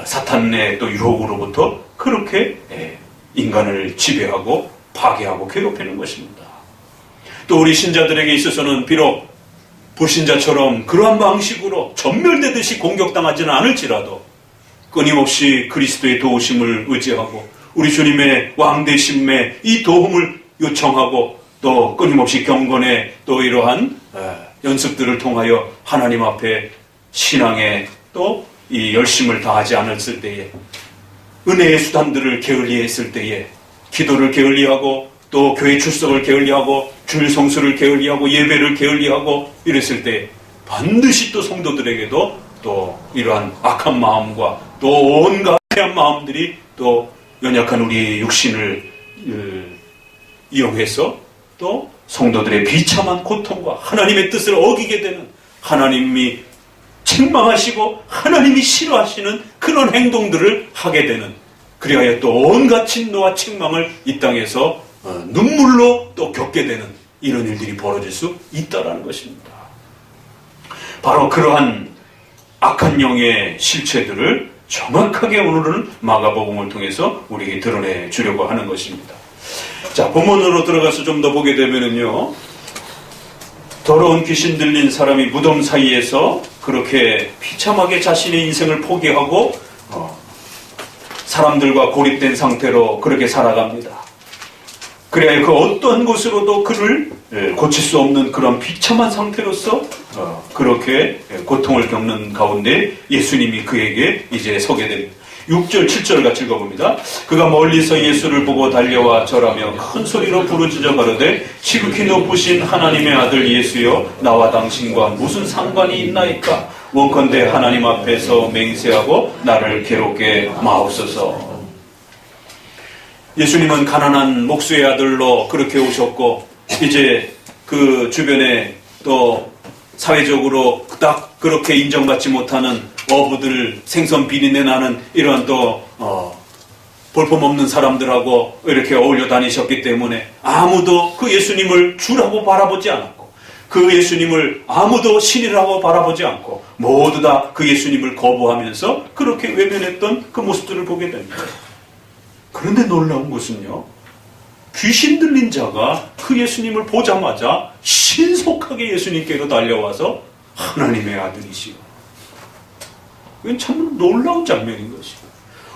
사탄의 또 유혹으로부터 그렇게 인간을 지배하고 파괴하고 괴롭히는 것입니다. 또 우리 신자들에게 있어서는 비록 불신자처럼 그러한 방식으로 전멸되듯이 공격당하지는 않을지라도 끊임없이 그리스도의 도우심을 의지하고 우리 주님의 왕되심의 이 도움을 요청하고 또 끊임없이 경건의 또 이러한 연습들을 통하여 하나님 앞에 신앙에 또 이 열심을 다하지 않았을 때에, 은혜의 수단들을 게을리했을 때에, 기도를 게을리하고 또 교회 출석을 게을리하고 주일 성수를 게을리하고 예배를 게을리하고 이랬을 때 반드시 또 성도들에게도 또 이러한 악한 마음과 또 온갖 해한 마음들이 또 연약한 우리의 육신을 이용해서 또 성도들의 비참한 고통과 하나님의 뜻을 어기게 되는, 하나님이 책망하시고 하나님이 싫어하시는 그런 행동들을 하게 되는, 그리하여 또 온갖 진노와 책망을 이 땅에서 눈물로 또 겪게 되는 이런 일들이 벌어질 수 있다라는 것입니다. 바로 그러한 악한 영의 실체들을 정확하게 오늘은 마가복음을 통해서 우리에게 드러내 주려고 하는 것입니다. 자, 본문으로 들어가서 좀 더 보게 되면은요, 더러운 귀신 들린 사람이 무덤 사이에서 그렇게 비참하게 자신의 인생을 포기하고 사람들과 고립된 상태로 그렇게 살아갑니다. 그래야 그 어떠한 곳으로도 그를 고칠 수 없는 그런 비참한 상태로서 그렇게 고통을 겪는 가운데 예수님이 그에게 이제 서게 됩니다. 6절, 7절 같이 읽어봅니다. 그가 멀리서 예수를 보고 달려와 절하며 큰 소리로 부르짖어 가로되 지극히 높으신 하나님의 아들 예수여, 나와 당신과 무슨 상관이 있나이까? 원컨대 하나님 앞에서 맹세하고 나를 괴롭게 마옵소서. 예수님은 가난한 목수의 아들로 그렇게 오셨고, 이제 그 주변에 또 사회적으로 딱 그렇게 인정받지 못하는 어부들, 생선 비린내 나는 이러한 또 볼품없는 사람들하고 이렇게 어울려 다니셨기 때문에 아무도 그 예수님을 주라고 바라보지 않았고, 그 예수님을 아무도 신이라고 바라보지 않고 모두 다 그 예수님을 거부하면서 그렇게 외면했던 그 모습들을 보게 됩니다. 그런데 놀라운 것은요, 귀신 들린 자가 그 예수님을 보자마자 신속하게 예수님께로 달려와서 하나님의 아들이시오. 이건 참 놀라운 장면인 것이고,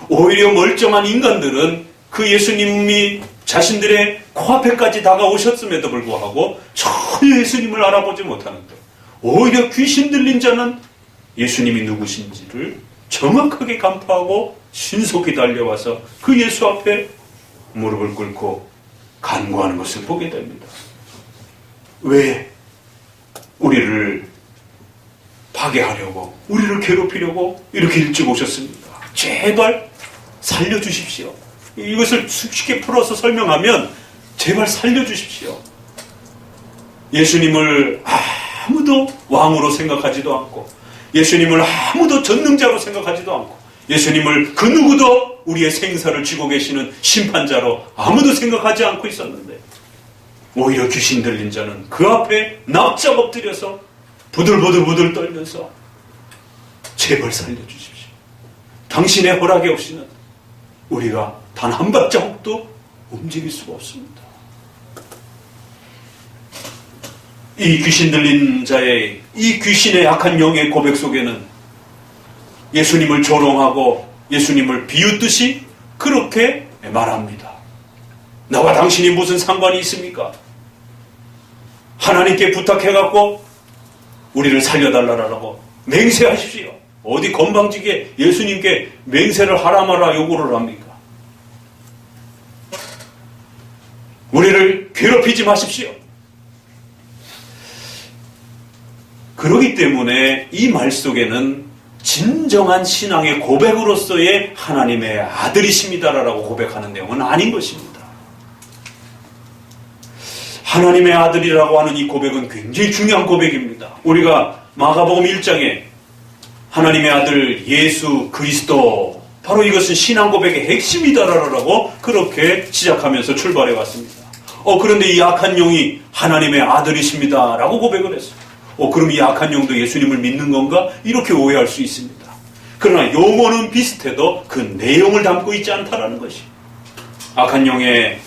오히려 멀쩡한 인간들은 그 예수님이 자신들의 코앞에까지 다가오셨음에도 불구하고 전혀 예수님을 알아보지 못하는데, 오히려 귀신 들린 자는 예수님이 누구신지를 정확하게 간파하고 신속히 달려와서 그 예수 앞에 무릎을 꿇고 간구하는 것을 보게 됩니다. 왜? 우리를 파괴하려고, 우리를 괴롭히려고 이렇게 일찍 오셨습니다. 제발 살려주십시오. 이것을 쉽게 풀어서 설명하면 제발 살려주십시오. 예수님을 아무도 왕으로 생각하지도 않고, 예수님을 아무도 전능자로 생각하지도 않고, 예수님을 그 누구도 우리의 생사를 쥐고 계시는 심판자로 아무도 생각하지 않고 있었는데, 오히려 귀신 들린 자는 그 앞에 납작 엎드려서 부들부들 떨면서 제발 살려주십시오. 당신의 허락이 없이는 우리가 단 한 발자국도 움직일 수가 없습니다. 이 귀신 들린 자의, 이 귀신의 악한 영의 고백 속에는 예수님을 조롱하고 예수님을 비웃듯이 그렇게 말합니다. 나와 당신이 무슨 상관이 있습니까? 하나님께 부탁해갖고 우리를 살려달라고 맹세하십시오. 어디 건방지게 예수님께 맹세를 하라 마라 요구를 합니까? 우리를 괴롭히지 마십시오. 그러기 때문에 이 말 속에는 진정한 신앙의 고백으로서의 하나님의 아들이십니다라고 고백하는 내용은 아닌 것입니다. 하나님의 아들이라고 하는 이 고백은 굉장히 중요한 고백입니다. 우리가 마가복음 1장에 하나님의 아들 예수 그리스도, 바로 이것은 신앙 고백의 핵심이다라고 그렇게 시작하면서 출발해 왔습니다. 그런데 이 악한 영이 하나님의 아들이십니다라고 고백을 했어요. 그럼 이 악한 영도 예수님을 믿는 건가? 이렇게 오해할 수 있습니다. 그러나 용어는 비슷해도 그 내용을 담고 있지 않다라는 것이, 악한 영의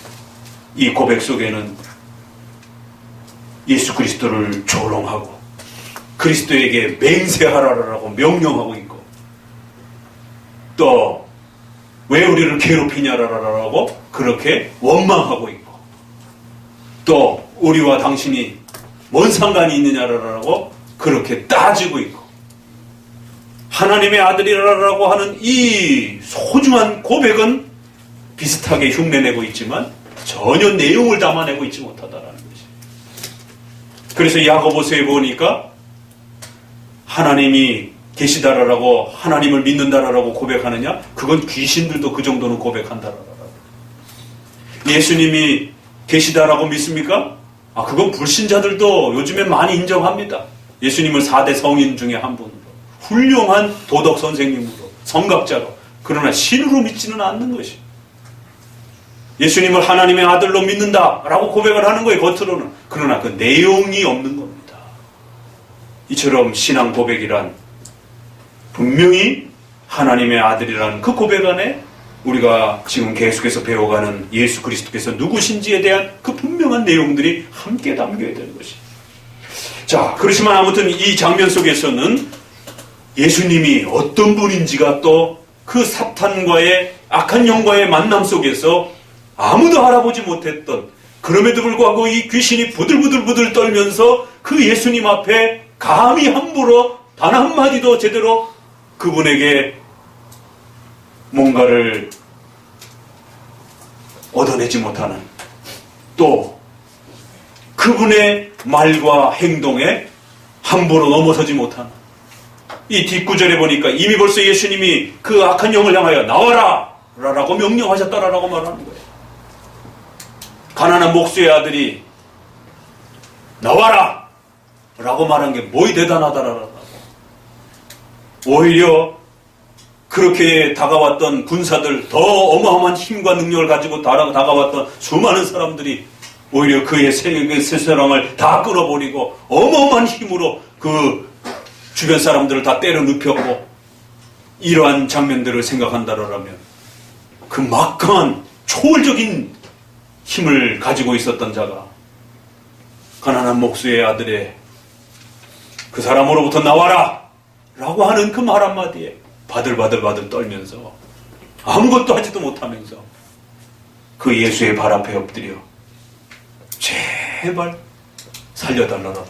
이 고백 속에는 예수 그리스도를 조롱하고 그리스도에게 맹세하라라고 명령하고 있고, 또 왜 우리를 괴롭히냐라고 그렇게 원망하고 있고, 또 우리와 당신이 뭔 상관이 있느냐라고 그렇게 따지고 있고, 하나님의 아들이라고 하는 이 소중한 고백은 비슷하게 흉내내고 있지만 전혀 내용을 담아내고 있지 못하다라는 것이. 그래서 야고보서에 보니까 하나님이 계시다라고, 하나님을 믿는다라고 고백하느냐? 그건 귀신들도 그 정도는 고백한다라고. 예수님이 계시다라고 믿습니까? 그건 불신자들도 요즘에 많이 인정합니다. 예수님을 4대 성인 중에 한 분으로, 훌륭한 도덕 선생님으로, 성각자로. 그러나 신으로 믿지는 않는 것이. 예수님을 하나님의 아들로 믿는다라고 고백을 하는 거예요, 겉으로는. 그러나 그 내용이 없는 겁니다. 이처럼 신앙 고백이란 분명히 하나님의 아들이라는 그 고백 안에 우리가 지금 계속해서 배워가는 예수 그리스도께서 누구신지에 대한 그 분명한 내용들이 함께 담겨야 되는 것이. 자, 그렇지만 아무튼 이 장면 속에서는 예수님이 어떤 분인지가 또 그 사탄과의 악한 영과의 만남 속에서 아무도 알아보지 못했던, 그럼에도 불구하고 이 귀신이 부들부들 떨면서 그 예수님 앞에 감히 함부로 단 한마디도 제대로 그분에게 뭔가를 얻어내지 못하는, 또 그분의 말과 행동에 함부로 넘어서지 못하는, 이 뒷구절에 보니까 이미 벌써 예수님이 그 악한 영을 향하여 나와라! 라고 명령하셨다라고 말하는 거예요. 가난한 목수의 아들이 나와라! 라고 말한 게 뭐이 대단하다라고. 오히려 그렇게 다가왔던 군사들, 더 어마어마한 힘과 능력을 가지고 다가왔던 수많은 사람들이 오히려 그의 세상을 다 끌어버리고 어마어마한 힘으로 그 주변 사람들을 다 때려 눕혔고, 이러한 장면들을 생각한다라면 그 막강한 초월적인 힘을 가지고 있었던 자가 가난한 목수의 아들의 그 사람으로부터 나와라! 라고 하는 그 말 한마디에 바들바들 떨면서 아무것도 하지도 못하면서 그 예수의 발 앞에 엎드려 제발 살려달라라.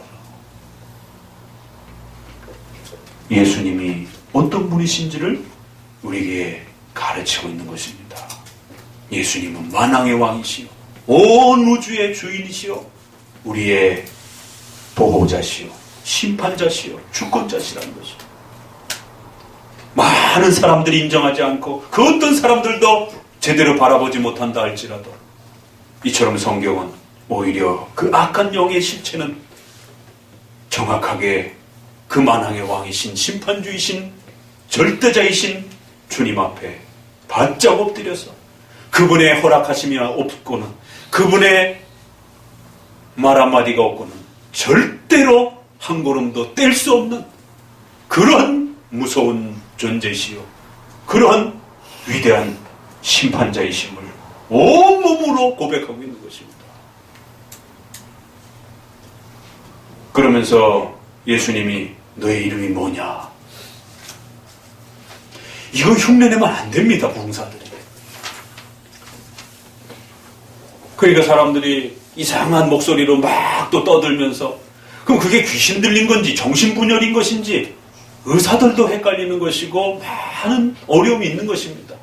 예수님이 어떤 분이신지를 우리에게 가르치고 있는 것입니다. 예수님은 만왕의 왕이시요, 온 우주의 주인이시요, 우리의 보호자시요, 심판자시요, 주권자시라는 것이요. 많은 사람들이 인정하지 않고 그 어떤 사람들도 제대로 바라보지 못한다 할지라도, 이처럼 성경은 오히려 그 악한 영의 실체는 정확하게 그 만왕의 왕이신, 심판주이신, 절대자이신 주님 앞에 바짝 엎드려서 그분의 허락하심이 없고는, 그분의 말 한마디가 없고는 절대로 한 걸음도 뗄 수 없는 그러한 무서운 존재시요, 그러한 위대한 심판자이심을 온몸으로 고백하고 있는 것입니다. 그러면서 예수님이 너의 이름이 뭐냐? 이거 흉내내면 안 됩니다, 부흥사들이. 그러니까 사람들이 이상한 목소리로 막 또 떠들면서, 그럼 그게 귀신 들린 건지 정신분열인 것인지 의사들도 헷갈리는 것이고 많은 어려움이 있는 것입니다.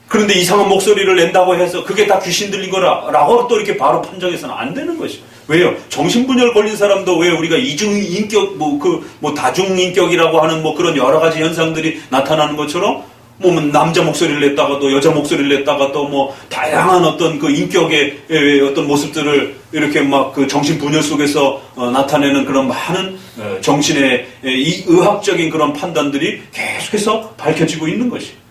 그런데 이상한 목소리를 낸다고 해서 그게 다 귀신 들린 거라고 또 이렇게 바로 판정해서는 안 되는 것이죠. 왜요? 정신분열 걸린 사람도 왜 우리가 이중인격, 다중인격이라고 하는 그런 여러 가지 현상들이 나타나는 것처럼, 남자 목소리를 냈다가 또 여자 목소리를 냈다가 또 다양한 어떤 그 인격의 어떤 모습들을 이렇게 그 정신분열 속에서 나타내는 그런 많은 정신의 이 의학적인 그런 판단들이 계속해서 밝혀지고 있는 것이에요.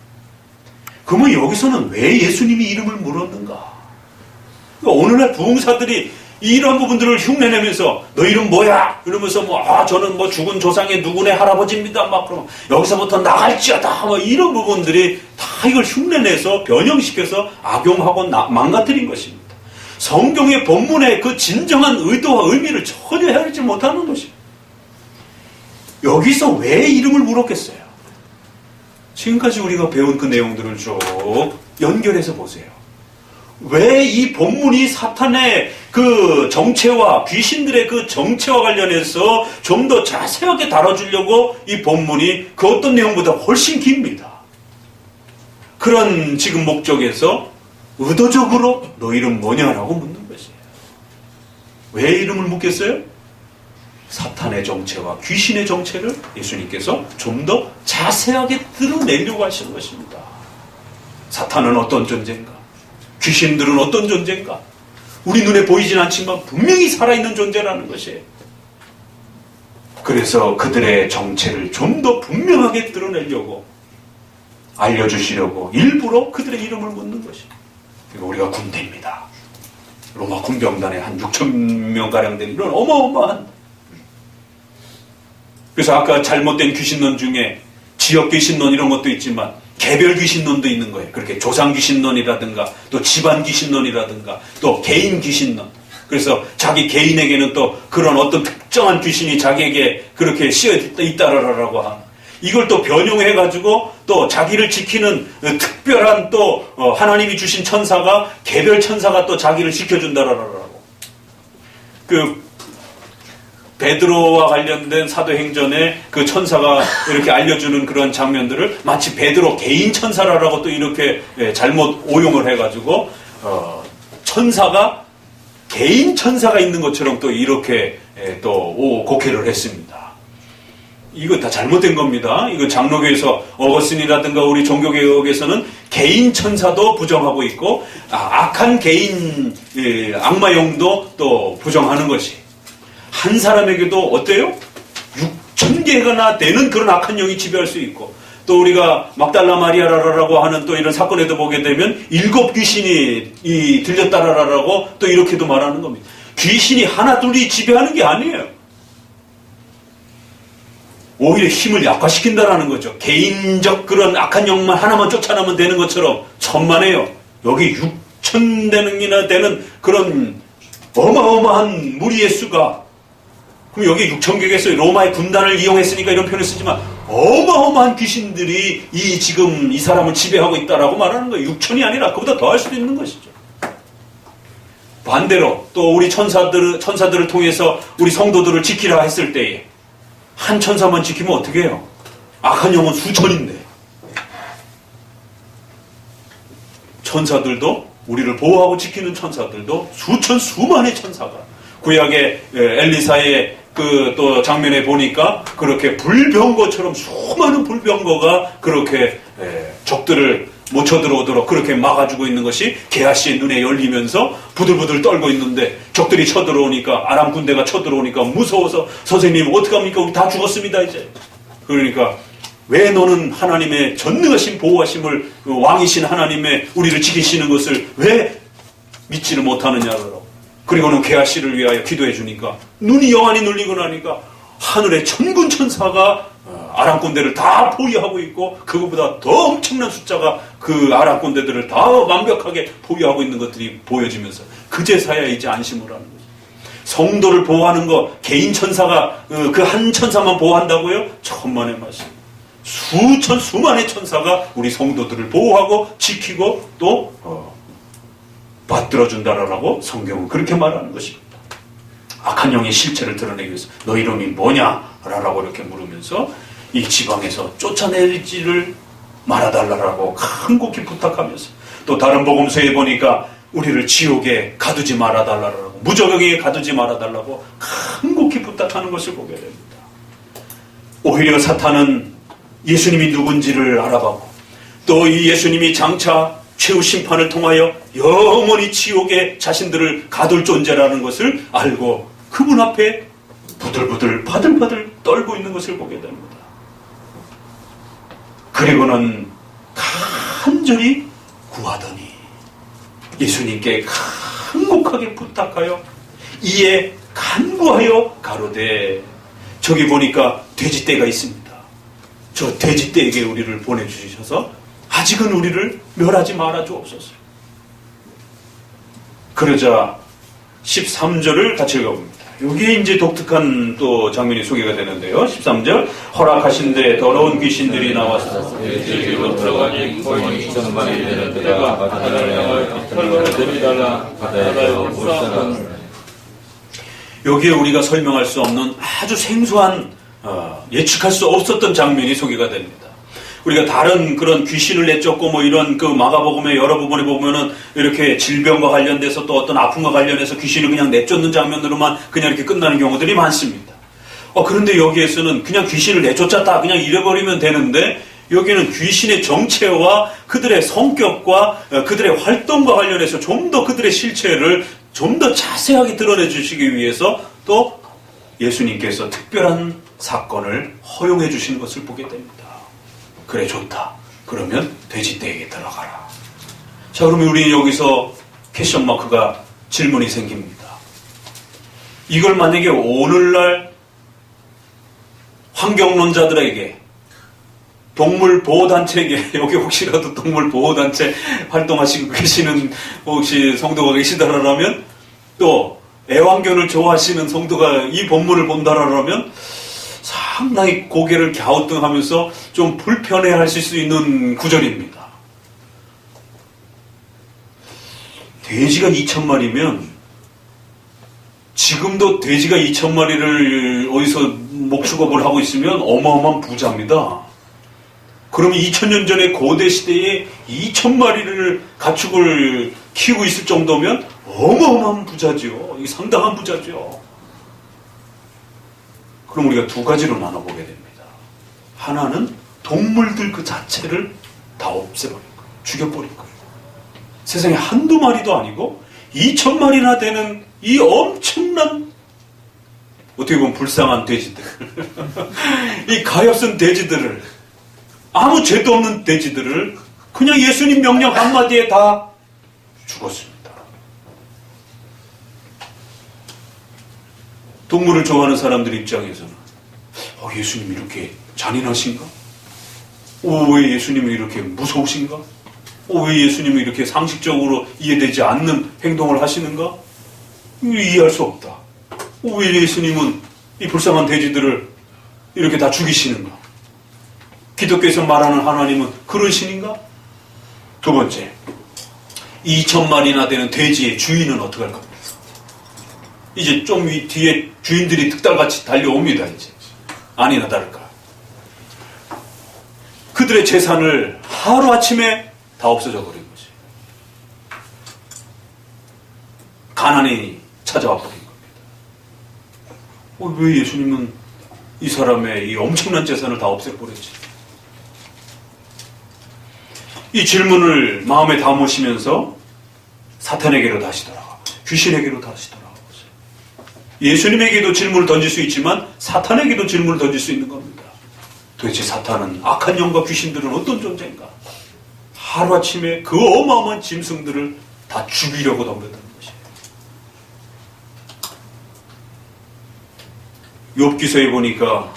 그러면 여기서는 왜 예수님이 이름을 물었는가? 그러니까 오늘날 부흥사들이 이런 부분들을 흉내내면서 너 이름 뭐야? 이러면서 저는 죽은 조상의 누구네 할아버지입니다. 그러면 여기서부터 나갈지어다. 이런 부분들이 다 이걸 흉내내서 변형시켜서 악용하고 망가뜨린 것입니다. 성경의 본문의 그 진정한 의도와 의미를 전혀 헤아리지 못하는 것입니다. 여기서 왜 이름을 물었겠어요? 지금까지 우리가 배운 그 내용들을 쭉 연결해서 보세요. 왜 이 본문이 사탄의 그 정체와 귀신들의 그 정체와 관련해서 좀 더 자세하게 다뤄주려고 이 본문이 그 어떤 내용보다 훨씬 깁니다. 그런 지금 목적에서 의도적으로 너 이름 뭐냐라고 묻는 것이에요. 왜 이름을 묻겠어요? 사탄의 정체와 귀신의 정체를 예수님께서 좀 더 자세하게 드러내려고 하시는 것입니다. 사탄은 어떤 존재인가? 귀신들은 어떤 존재인가? 우리 눈에 보이진 않지만 분명히 살아있는 존재라는 것이에요. 그래서 그들의 정체를 좀 더 분명하게 드러내려고 알려주시려고 일부러 그들의 이름을 묻는 것이에요. 우리가 군대입니다. 로마 군병단에 한 6,000명가량 되는 이런 어마어마한, 그래서 아까 잘못된 귀신론 중에 지역 귀신론 이런 것도 있지만 개별 귀신론도 있는 거예요. 그렇게 조상 귀신론이라든가 또 집안 귀신론이라든가 또 개인 귀신론. 그래서 자기 개인에게는 또 그런 어떤 특정한 귀신이 자기에게 그렇게 씌어 있다라고 하는, 이걸 또 변용해가지고 또 자기를 지키는 특별한 또 하나님이 주신 천사가, 개별 천사가 또 자기를 지켜준다라고. 그 베드로와 관련된 사도행전에 그 천사가 이렇게 알려주는 그런 장면들을 마치 베드로 개인 천사라고 또 이렇게 잘못 오용을 해가지고 천사가 개인 천사가 있는 것처럼 또 이렇게 또 곡해를 했습니다. 이거 다 잘못된 겁니다. 이거 장로교에서 어거스틴이라든가 우리 종교개혁에서는 개인 천사도 부정하고 있고 악한 개인 악마용도 또 부정하는 것이, 한 사람에게도 어때요? 6,000개나 되는 그런 악한 영이 지배할 수 있고, 또 우리가 막달라 마리아라라고 하는 또 이런 사건에도 보게 되면 7 귀신이 들렸다라라고 또 이렇게도 말하는 겁니다. 귀신이 하나 둘이 지배하는 게 아니에요. 오히려 힘을 약화시킨다라는 거죠. 개인적 그런 악한 영만 하나만 쫓아내면 되는 것처럼 천만에요. 여기 6,000대는이나 되는 그런 어마어마한 무리의 수가, 그럼 여기 6,000개겠어요. 로마의 군단을 이용했으니까 이런 표현을 쓰지만 어마어마한 귀신들이 지금 이 사람을 지배하고 있다라고 말하는 거예요. 6,000이 아니라 그보다 더 할 수도 있는 것이죠. 반대로 또 우리 천사들을 통해서 우리 성도들을 지키라 했을 때에 한 천사만 지키면 어떻게 해요? 악한 영은 수천인데. 천사들도, 우리를 보호하고 지키는 천사들도 수만의 천사가, 구약의 엘리사의 그 또 장면에 보니까 그렇게 불병거처럼 수많은 불병거가 그렇게 적들을 못 쳐들어오도록 그렇게 막아주고 있는 것이 게하시의 눈에 열리면서 부들부들 떨고 있는데, 적들이 쳐들어오니까, 아람 군대가 쳐들어오니까 무서워서 선생님 어떡합니까? 우리 다 죽었습니다 이제. 그러니까 왜 너는 하나님의 전능하신 보호하심을, 왕이신 하나님의 우리를 지키시는 것을 왜 믿지를 못하느냐고. 그리고는 게하시를 위하여 기도해 주니까 눈이 영안히 눌리고 나니까 하늘의 천군 천사가 아람 군대를 다 포위하고 있고, 그것보다 더 엄청난 숫자가 그 아람 군대들을 다 완벽하게 포위하고 있는 것들이 보여지면서 그제서야 이제 안심을 하는 거죠. 성도를 보호하는 거, 개인 천사가 그 한 천사만 보호한다고요? 천만의 말씀. 수만의 천사가 우리 성도들을 보호하고 지키고 또 받들어준다라고 성경은 그렇게 말하는 것입니다. 악한 영의 실체를 드러내기 위해서 너 이름이 뭐냐라고 이렇게 물으면서 이 지방에서 쫓아내지를 말아달라고 간곡히 부탁하면서, 또 다른 복음서에 보니까 우리를 지옥에 가두지 말아달라고, 무저격에 가두지 말아달라고 간곡히 부탁하는 것을 보게 됩니다. 오히려 사탄은 예수님이 누군지를 알아봤고, 또 이 예수님이 장차 최후 심판을 통하여 영원히 지옥에 자신들을 가둘 존재라는 것을 알고 그분 앞에 부들부들 바들바들 떨고 있는 것을 보게 됩니다. 그리고는 간절히 구하더니 예수님께 간곡하게 부탁하여 이에 간구하여 가로되, 저기 보니까 돼지떼가 있습니다. 저 돼지떼에게 우리를 보내주셔서 아직은 우리를 멸하지 말아 주옵소서. 그러자 13절을 같이 읽어봅니다. 여기에 이제 독특한 또 장면이 소개가 되는데요. 13절 허락하신데 더러운 귀신들이 나와서 집으로 들어가니 거의 2천만이 되는 데가 바다를 향하여 털거를 내리달라 바다에서 못 살아. 여기에 우리가 설명할 수 없는 아주 생소한 예측할 수 없었던 장면이 소개가 됩니다. 우리가 다른 그런 귀신을 내쫓고 뭐 이런 그 마가복음의 여러 부분에 보면은 이렇게 질병과 관련돼서 또 어떤 아픔과 관련해서 귀신을 그냥 내쫓는 장면으로만 그냥 이렇게 끝나는 경우들이 많습니다. 그런데 여기에서는 그냥 귀신을 내쫓았다 그냥 이래버리면 되는데 여기는 귀신의 정체와 그들의 성격과 그들의 활동과 관련해서 좀 더 그들의 실체를 좀 더 자세하게 드러내 주시기 위해서 또 예수님께서 특별한 사건을 허용해 주시는 것을 보게 됩니다. 그래 좋다. 그러면 돼지떼에게 들어가라. 자, 그러면 우리 여기서 퀘션 마크가 질문이 생깁니다. 이걸 만약에 오늘날 환경론자들에게 동물보호단체에게 여기 혹시라도 동물보호단체 활동하시고 계시는 혹시 성도가 계시다라면 또 애완견을 좋아하시는 성도가 이 본문을 본다라면 상당히 고개를 갸우뚱하면서 좀 불편해하실 수 있는 구절입니다. 돼지가 2,000마리면 지금도 돼지가 2,000마리를 어디서 목축업을 하고 있으면 어마어마한 부자입니다. 그러면 2000년 전에 고대 시대에 2,000마리를 가축을 키우고 있을 정도면 어마어마한 부자죠. 이 상당한 부자죠. 그럼 우리가 두 가지로 나눠보게 됩니다. 하나는 동물들 그 자체를 다 없애버릴 거예요. 죽여버릴 거예요. 세상에 한두 마리도 아니고 2,000마리나 되는 이 엄청난 어떻게 보면 불쌍한 돼지들 이 가엾은 돼지들을 아무 죄도 없는 돼지들을 그냥 예수님 명령 한마디에 다 죽었습니다. 동물을 좋아하는 사람들 입장에서는 예수님이 이렇게 잔인하신가? 왜 예수님이 이렇게 무서우신가? 왜 예수님이 이렇게 상식적으로 이해되지 않는 행동을 하시는가? 이해할 수 없다. 왜 예수님은 이 불쌍한 돼지들을 이렇게 다 죽이시는가? 기독교에서 말하는 하나님은 그런 신인가? 두 번째, 2,000마리나 되는 돼지의 주인은 어떻게 할 겁니까? 이제 좀 뒤에 주인들이 득달같이 달려옵니다. 이제 아니나 다를까. 그들의 재산을 하루아침에 다 없어져 버린 거지. 가난이 찾아와 버린 겁니다. 왜 예수님은 이 사람의 이 엄청난 재산을 다 없애버렸지? 이 질문을 마음에 담으시면서 사탄에게로 다시 돌아가고 귀신에게로 다시 돌아가고 예수님에게도 질문을 던질 수 있지만 사탄에게도 질문을 던질 수 있는 겁니다. 도대체 사탄은 악한 영과 귀신들은 어떤 존재인가? 하루아침에 그 어마어마한 짐승들을 다 죽이려고 덤볐다는 것이에요. 욥기서에 보니까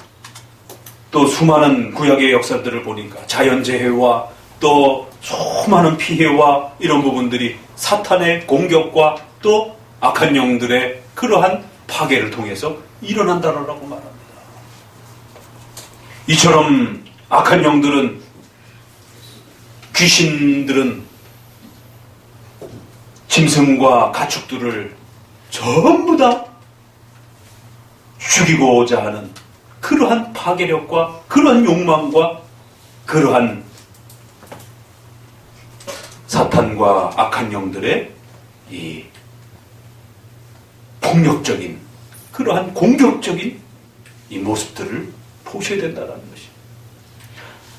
또 수많은 구약의 역사들을 보니까 자연재해와 또 수많은 피해와 이런 부분들이 사탄의 공격과 또 악한 영들의 그러한 파괴를 통해서 일어난다라고 말합니다. 이처럼 악한 영들은 귀신들은 짐승과 가축들을 전부 다 죽이고자 하는 그러한 파괴력과 그러한 욕망과 그러한 사탄과 악한 영들의 이 폭력적인 그러한 공격적인 이 모습들을 보셔야 된다는 것입니다.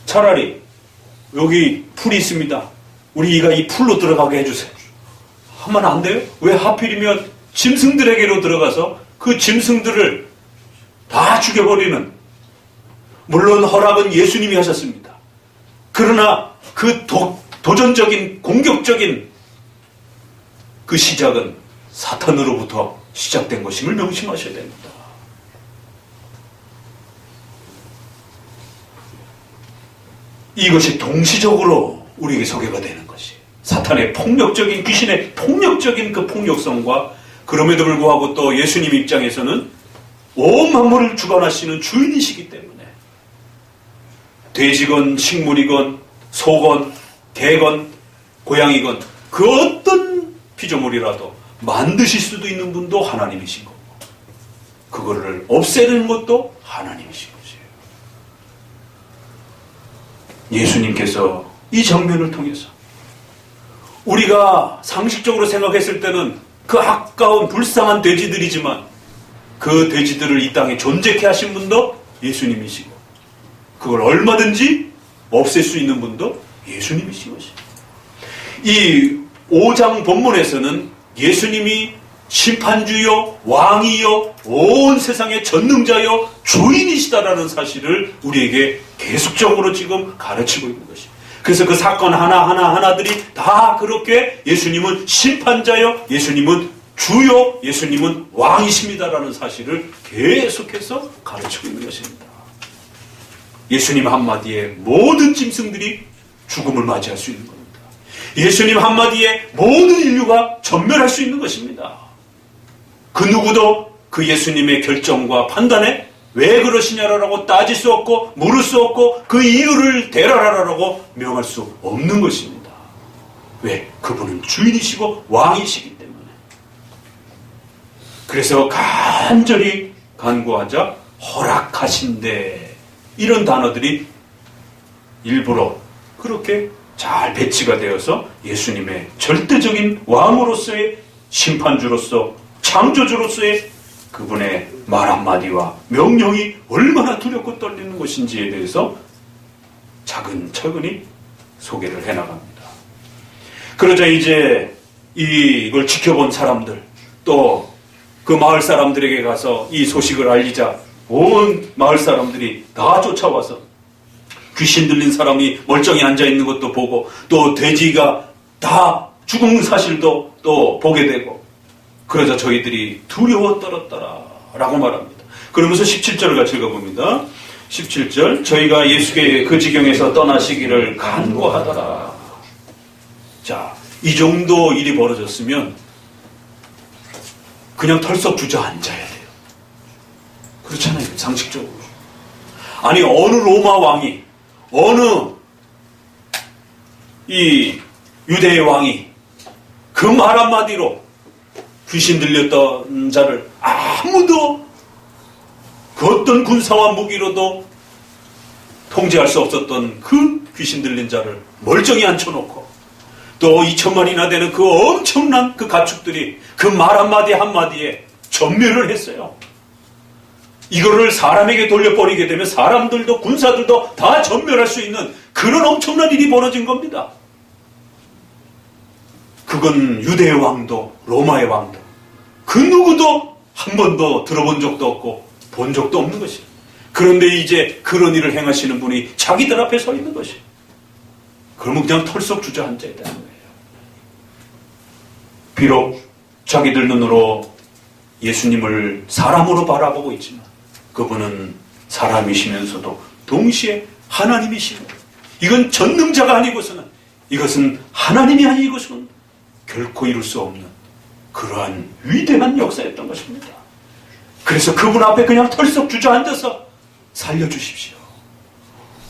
차라리 여기 풀이 있습니다. 우리가 이 풀로 들어가게 해주세요. 하면 안 돼요? 왜 하필이면 짐승들에게로 들어가서 그 짐승들을 다 죽여버리는, 물론 허락은 예수님이 하셨습니다. 그러나 그 도전적인 공격적인 그 시작은 사탄으로부터 시작된 것임을 명심하셔야 됩니다. 이것이 동시적으로 우리에게 소개가 되는 것이 사탄의 폭력적인, 귀신의 폭력적인 그 폭력성과 그럼에도 불구하고 또 예수님 입장에서는 온 만물을 주관하시는 주인이시기 때문에 돼지건 식물이건 소건 개건 고양이건 그 어떤 피조물이라도 만드실 수도 있는 분도 하나님이신 거고 그거를 없애는 것도 하나님이신 것이에요. 예수님께서 이 장면을 통해서 우리가 상식적으로 생각했을 때는 그 아까운 불쌍한 돼지들이지만 그 돼지들을 이 땅에 존재케 하신 분도 예수님이시고 그걸 얼마든지 없앨 수 있는 분도 예수님이신 것입니다. 이 5장 본문에서는 예수님이 심판주요, 왕이요, 온 세상의 전능자요, 주인이시다라는 사실을 우리에게 계속적으로 지금 가르치고 있는 것입니다. 그래서 그 사건 하나하나들이 다 그렇게 예수님은 심판자요, 예수님은 주요, 예수님은 왕이십니다라는 사실을 계속해서 가르치고 있는 것입니다. 예수님 한마디에 모든 짐승들이 죽음을 맞이할 수 있는 겁니다. 예수님 한마디에 모든 인류가 전멸할 수 있는 것입니다. 그 누구도 그 예수님의 결정과 판단에 왜 그러시냐라고 따질 수 없고 물을 수 없고 그 이유를 대라라라고 명할 수 없는 것입니다. 왜? 그분은 주인이시고 왕이시기 때문에. 그래서 간절히 간구하자 허락하신대 이런 단어들이 일부러 그렇게 잘 배치가 되어서 예수님의 절대적인 왕으로서의 심판주로서 창조주로서의 그분의 말 한마디와 명령이 얼마나 두렵고 떨리는 것인지에 대해서 차근차근히 소개를 해나갑니다. 그러자 이제 이걸 지켜본 사람들 또 그 마을 사람들에게 가서 이 소식을 알리자 온 마을 사람들이 다 쫓아와서 귀신 들린 사람이 멀쩡히 앉아있는 것도 보고 또 돼지가 다 죽은 사실도 또 보게 되고 그러자 저희들이 두려워 떨었더라 라고 말합니다. 그러면서 17절을 같이 읽어봅니다. 17절 저희가 예수께 그 지경에서 떠나시기를 간구하더라. 자, 이 정도 일이 벌어졌으면 그냥 털썩 주저앉아야 돼요. 그렇잖아요. 상식적으로. 아니 어느 로마 왕이 어느 이 유대의 왕이 그 말 한마디로 귀신 들렸던 자를 아무도 그 어떤 군사와 무기로도 통제할 수 없었던 그 귀신 들린 자를 멀쩡히 앉혀놓고 또 2천만이나 되는 그 엄청난 그 가축들이 그 말 한마디 한마디에 전멸을 했어요. 이거를 사람에게 돌려버리게 되면 사람들도 군사들도 다 전멸할 수 있는 그런 엄청난 일이 벌어진 겁니다. 그건 유대의 왕도 로마의 왕도 그 누구도 한 번도 들어본 적도 없고 본 적도 없는 것이에요. 그런데 이제 그런 일을 행하시는 분이 자기들 앞에 서 있는 것이에요. 그러면 그냥 털썩 주저앉아야 되는 거예요. 비록 자기들 눈으로 예수님을 사람으로 바라보고 있지만 그분은 사람이시면서도 동시에 하나님이시고 이건 전능자가 아니고서는 이것은 하나님이 아니고서는 결코 이룰 수 없는 그러한 위대한 역사였던 것입니다. 그래서 그분 앞에 그냥 털썩 주저앉아서 살려주십시오.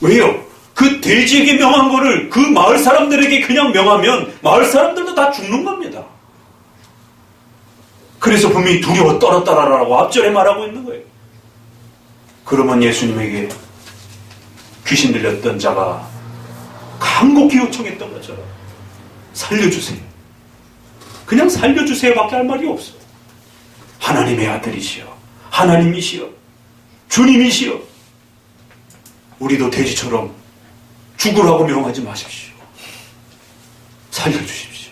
왜요? 그 돼지에게 명한 거를 그 마을 사람들에게 그냥 명하면 마을 사람들도 다 죽는 겁니다. 그래서 분명히 두려워 떨었다라고 앞절에 말하고 있는 거예요. 그러면 예수님에게 귀신 들렸던 자가 간곡히 요청했던 것처럼 살려주세요. 그냥 살려주세요밖에 할 말이 없어요. 하나님의 아들이시여, 하나님이시여, 주님이시여, 우리도 돼지처럼 죽으라고 명하지 마십시오. 살려주십시오.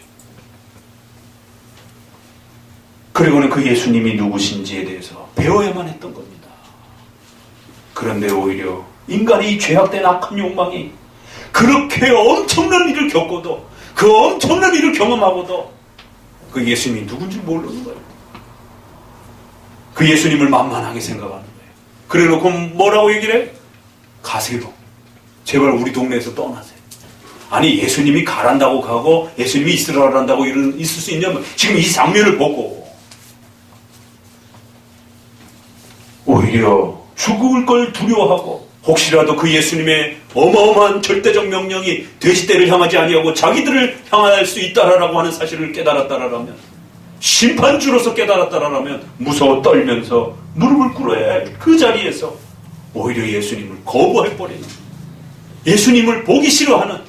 그리고는 그 예수님이 누구신지에 대해서 배워야만 했던 겁니다. 그런데 오히려 인간의 죄악된 악한 욕망이 그렇게 엄청난 일을 겪고도 그 엄청난 일을 경험하고도 그 예수님이 누군지 모르는 거예요. 그 예수님을 만만하게 생각하는 거예요. 그래놓고 뭐라고 얘기를 해요? 가세요. 제발 우리 동네에서 떠나세요. 아니 예수님이 가란다고 가고 예수님이 있으라고 한다고 있을 수 있냐면 지금 이 장면을 보고 오히려 죽을 걸 두려워하고 혹시라도 그 예수님의 어마어마한 절대적 명령이 돼지떼를 향하지 아니하고 자기들을 향할 수 있다라고 하는 사실을 깨달았다라면, 심판주로서 깨달았다라면 무서워 떨면서 무릎을 꿇어야 할 그 자리에서 오히려 예수님을 거부해버리는, 예수님을 보기 싫어하는,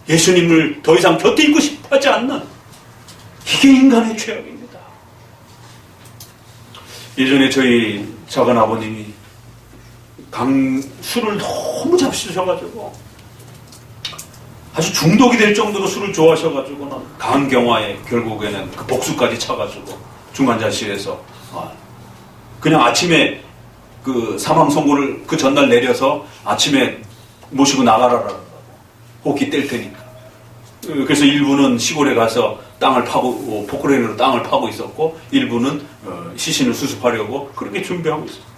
예수님을 더 이상 곁에 있고 싶어하지 않는, 이게 인간의 죄악입니다. 예전에 저희 작은 아버님이 술을 너무 잡수셔가지고 아주 중독이 될 정도로 술을 좋아하셔가지고는 강경화에 결국에는 그 복수까지 차가지고 중환자실에서 그냥 아침에 그 사망 선고를 그 전날 내려서 아침에 모시고 나가라라고, 호흡기 뗄 테니까. 그래서 일부는 시골에 가서 땅을 파고, 포크레인으로 땅을 파고 있었고, 일부는 시신을 수습하려고 그렇게 준비하고 있었어요.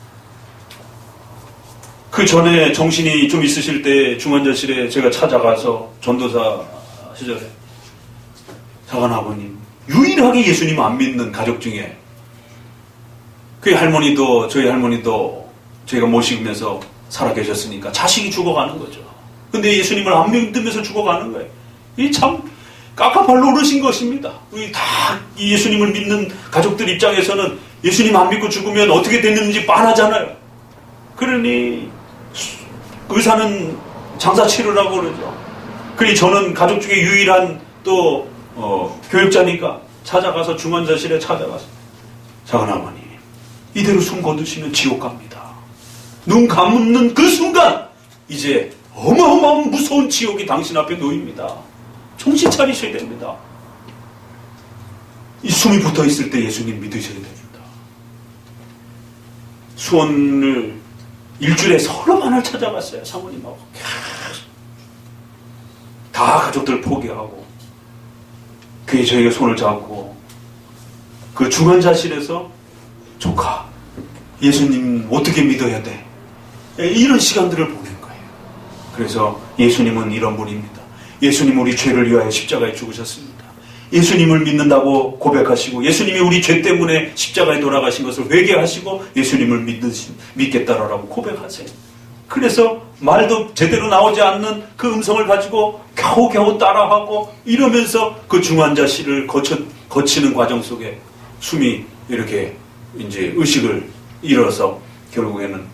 그 전에 정신이 좀 있으실 때 중환자실에 제가 찾아가서 전도사 시절에 작은 아버님, 유일하게 예수님 안 믿는 가족 중에 그 할머니도, 저희 할머니도 저희가 모시면서 살아계셨으니까 자식이 죽어가는 거죠. 근데 예수님을 안 믿으면서 죽어가는 거예요. 이 참 깝깝할 노릇인 것입니다. 다 예수님을 믿는 가족들 입장에서는 예수님 안 믿고 죽으면 어떻게 됐는지 뻔하잖아요. 그러니 의사는 장사 치르라고 그러죠. 그러니 저는 가족 중에 유일한 또 교육자니까 찾아가서 중환자실에 찾아가서, 작은 아버님, 이대로 숨 거두시면 지옥 갑니다. 눈 감는 그 순간 이제 어마어마한 무서운 지옥이 당신 앞에 놓입니다. 정신 차리셔야 됩니다. 이 숨이 붙어 있을 때 예수님 믿으셔야 됩니다. 수원을 일주일에 서너 번을 찾아갔어요. 사모님하고 다 가족들 포기하고 그게 저희가 손을 잡고 그 중환자실에서 조카, 예수님 어떻게 믿어야 돼? 이런 시간들을 보낸 거예요. 그래서 예수님은 이런 분입니다. 예수님 우리 죄를 위하여 십자가에 죽으셨습니다. 예수님을 믿는다고 고백하시고 예수님이 우리 죄 때문에 십자가에 돌아가신 것을 회개하시고 예수님을 믿겠다라고 고백하세요. 그래서 말도 제대로 나오지 않는 그 음성을 가지고 겨우겨우 따라하고 이러면서 그 중환자실을 거치는 과정 속에 숨이 이렇게 이제 의식을 잃어서 결국에는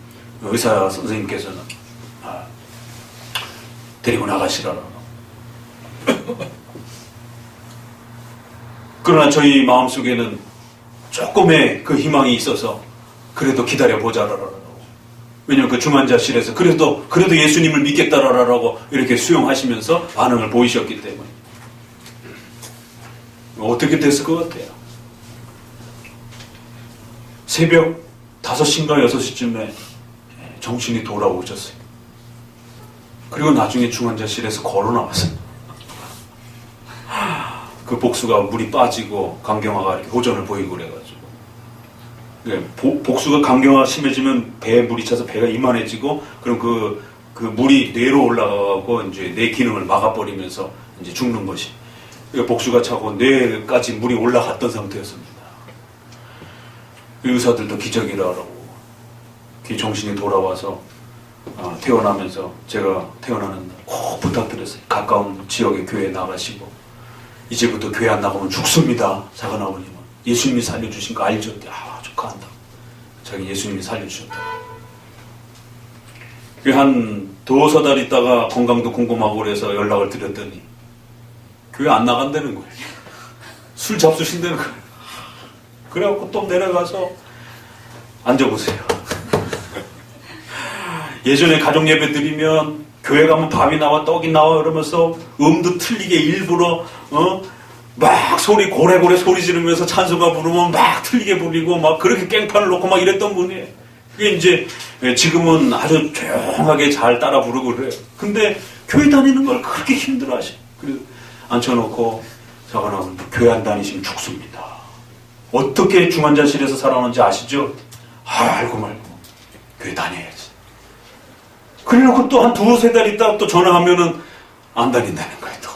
의사 선생님께서는 데리고 나가시라고. 그러나 저희 마음속에는 조금의 그 희망이 있어서 그래도 기다려보자라고. 왜냐면 그 중환자실에서 그래도 예수님을 믿겠다라고 이렇게 수용하시면서 반응을 보이셨기 때문에. 어떻게 됐을 것 같아요? 새벽 5시인가 6시쯤에 정신이 돌아오셨어요. 그리고 나중에 중환자실에서 걸어 나왔어요. 그 복수가 물이 빠지고 강경화가 이렇게 호전을 보이고 그래가지고. 복수가 강경화 심해지면 배에 물이 차서 배가 이만해지고 그럼 그 물이 뇌로 올라가고 이제 뇌 기능을 막아버리면서 이제 죽는 것이. 복수가 차고 뇌까지 물이 올라갔던 상태였습니다. 의사들도 기적이라고. 정신이 돌아와서 태어나면서 제가 태어나는 날 꼭 부탁드렸어요. 가까운 지역의 교회에 나가시고 이제부터 교회 안 나가면 죽습니다. 작은 아버님은 예수님이 살려주신 거 알죠? 축하한다. 자기 예수님이 살려주셨다. 한 두어 달 있다가 건강도 궁금하고 그래서 연락을 드렸더니 교회 안 나간다는 거예요. 술 잡수신다는 거예요. 그래갖고 또 내려가서 앉아보세요. 예전에 가족 예배 드리면 교회 가면 밥이 나와 떡이 나와 그러면서 음도 틀리게 일부러 막 고래고래 소리 지르면서 찬송가 부르면 막 틀리게 부리고 막 그렇게 깽판을 놓고 막 이랬던 분이에요. 그게 이제 지금은 아주 조용하게 잘 따라 부르고 그래요. 근데 교회 다니는 걸 그렇게 힘들어 하셔. 그래서 앉혀놓고 작은 교회 안 다니시면 죽습니다. 어떻게 중환자실에서 살아오는지 아시죠? 알고 말고 교회 다녀야지. 그래놓고 또 한 두세 달 있다가 또 전화하면은 안 다닌다는 거예요. 또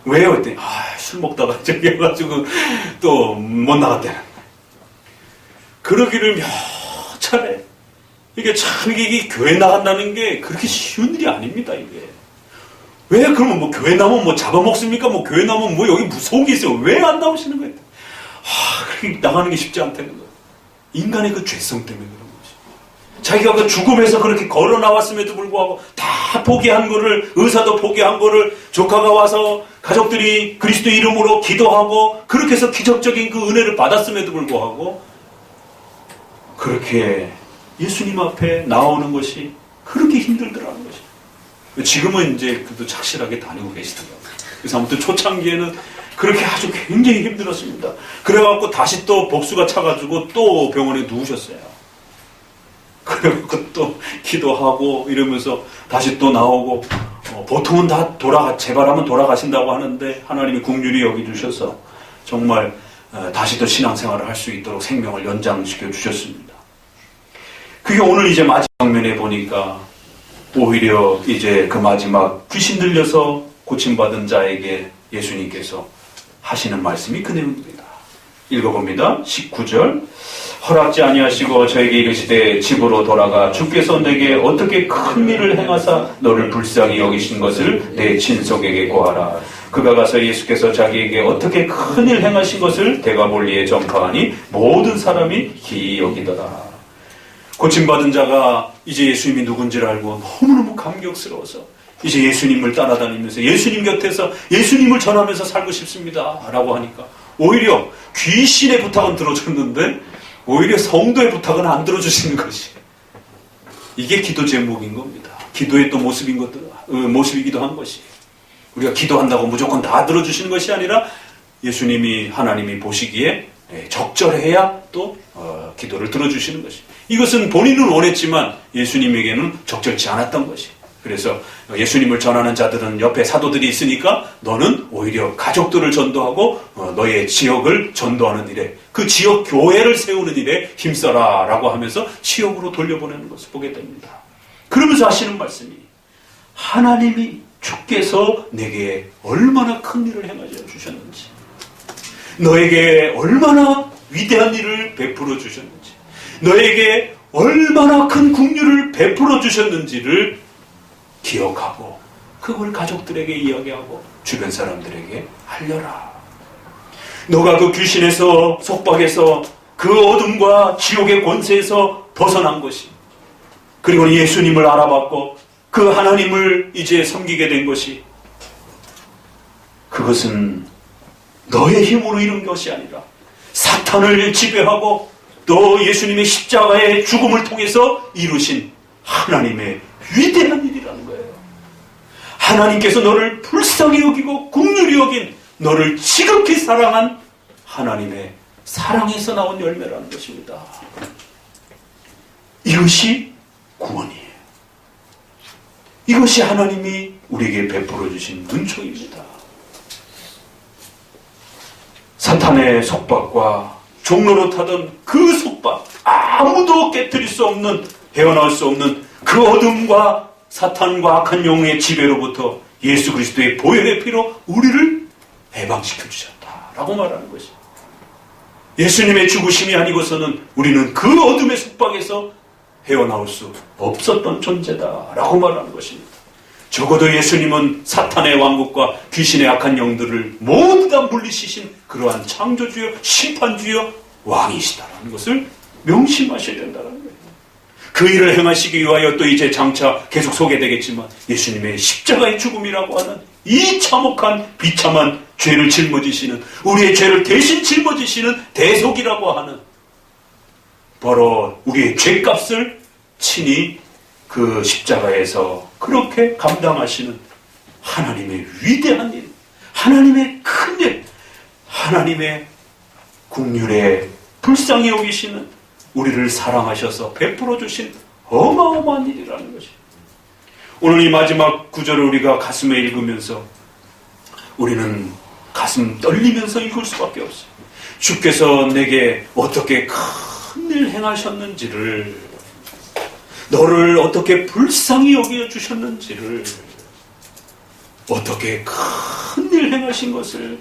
왜요? 그랬더니 술 먹다가 저기 해가지고 또 못 나갔다는 거예요. 그러기를 몇 차례 이게 참, 이게 교회 나간다는 게 그렇게 쉬운 일이 아닙니다, 이게. 왜, 그러면 뭐 교회 나오면 뭐 잡아먹습니까? 뭐 교회 나오면 뭐 여기 무서운 게 있어요. 왜 안 나오시는 거예요? 그렇게 나가는 게 쉽지 않다는 거예요. 인간의 그 죄성 때문에 그런 거죠. 자기가 그 죽음에서 그렇게 걸어 나왔음에도 불구하고 다 포기한 거를, 의사도 포기한 거를 조카가 와서 가족들이 그리스도 이름으로 기도하고 그렇게 해서 기적적인 그 은혜를 받았음에도 불구하고 그렇게 예수님 앞에 나오는 것이 그렇게 힘들더라는 것이. 지금은 이제 그래도 착실하게 다니고 계시더라고요. 그래서 아무튼 초창기에는 그렇게 아주 굉장히 힘들었습니다. 그래갖고 다시 또 복수가 차가지고 또 병원에 누우셨어요. 그래갖고 또 기도하고 이러면서 다시 또 나오고, 보통은 다 재발하면 돌아가신다고 하는데 하나님이 긍휼히 여기주셔서 정말 다시 또 신앙생활을 할 수 있도록 생명을 연장시켜 주셨습니다. 그게 오늘 이제 마지막 장면에 보니까 오히려 이제 그 마지막 귀신 들려서 고침받은 자에게 예수님께서 하시는 말씀이 그 내용입니다. 읽어봅니다. 19절. 허락지 아니하시고 저에게 이르시되 집으로 돌아가 주께서 내게 어떻게 큰 일을 행하사 너를 불쌍히 여기신 것을 내 친속에게 고하라. 그가 가서 예수께서 자기에게 어떻게 큰 일 행하신 것을 대가볼리에 전파하니 모든 사람이 기이 여기더라. 고침받은 자가 이제 예수님이 누군지를 알고 너무너무 감격스러워서 이제 예수님을 따라다니면서 예수님 곁에서 예수님을 전하면서 살고 싶습니다 라고 하니까 오히려 귀신의 부탁은 들어줬는데 오히려 성도의 부탁은 안 들어주시는 것이, 이게 기도 제목인 겁니다. 기도의 또 모습이기도 한 것이, 우리가 기도한다고 무조건 다 들어주시는 것이 아니라 예수님이, 하나님이 보시기에 적절해야 또 기도를 들어주시는 것이, 이것은 본인은 원했지만 예수님에게는 적절치 않았던 것이. 그래서 예수님을 전하는 자들은 옆에 사도들이 있으니까 너는 오히려 가족들을 전도하고 너의 지역을 전도하는 일에, 그 지역 교회를 세우는 일에 힘써라 라고 하면서 지역으로 돌려보내는 것을 보게 됩니다. 그러면서 하시는 말씀이, 하나님이 주께서 내게 얼마나 큰 일을 행하여 주셨는지, 너에게 얼마나 위대한 일을 베풀어 주셨는지, 너에게 얼마나 큰 긍휼을 베풀어 주셨는지를 기억하고 그걸 가족들에게 이야기하고 주변 사람들에게 알려라. 너가 그 귀신에서, 속박에서, 그 어둠과 지옥의 권세에서 벗어난 것이, 그리고 예수님을 알아봤고 그 하나님을 이제 섬기게 된 것이, 그것은 너의 힘으로 이룬 것이 아니라 사탄을 지배하고 또 예수님의 십자가의 죽음을 통해서 이루신 하나님의 위대한 일이라는 거예요. 하나님께서 너를 불쌍히 여기고 긍휼히 여긴, 너를 지극히 사랑한 하나님의 사랑에서 나온 열매라는 것입니다. 이것이 구원이에요. 이것이 하나님이 우리에게 베풀어 주신 은총입니다. 사탄의 속박과 종로로 타던 그 속박, 아무도 깨뜨릴 수 없는, 헤어나올 수 없는 그 어둠과 사탄과 악한 영의 지배로부터 예수 그리스도의 보혈의 피로 우리를 해방시켜 주셨다라고 말하는 것입니다. 예수님의 죽으심이 아니고서는 우리는 그 어둠의 속박에서 헤어나올 수 없었던 존재다라고 말하는 것입니다. 적어도 예수님은 사탄의 왕국과 귀신의 악한 영들을 모두 다 물리치신 그러한 창조주여, 심판주여, 왕이시다라는 것을 명심하셔야 된다는 거예요. 그 일을 행하시기 위하여 또 이제 장차 계속 소개되겠지만 예수님의 십자가의 죽음이라고 하는 이 참혹한 비참한 죄를 짊어지시는, 우리의 죄를 대신 짊어지시는 대속이라고 하는, 바로 우리의 죄값을 친히 그 십자가에서 그렇게 감당하시는 하나님의 위대한 일, 하나님의 큰 일, 하나님의 긍휼에 불쌍히 여기시는, 우리를 사랑하셔서 베풀어 주신 어마어마한 일이라는 것이. 오늘 이 마지막 구절을 우리가 가슴에 읽으면서 우리는 가슴 떨리면서 읽을 수밖에 없어요. 주께서 내게 어떻게 큰 일 행하셨는지를, 너를 어떻게 불쌍히 여겨 주셨는지를, 어떻게 큰 일 행하신 것을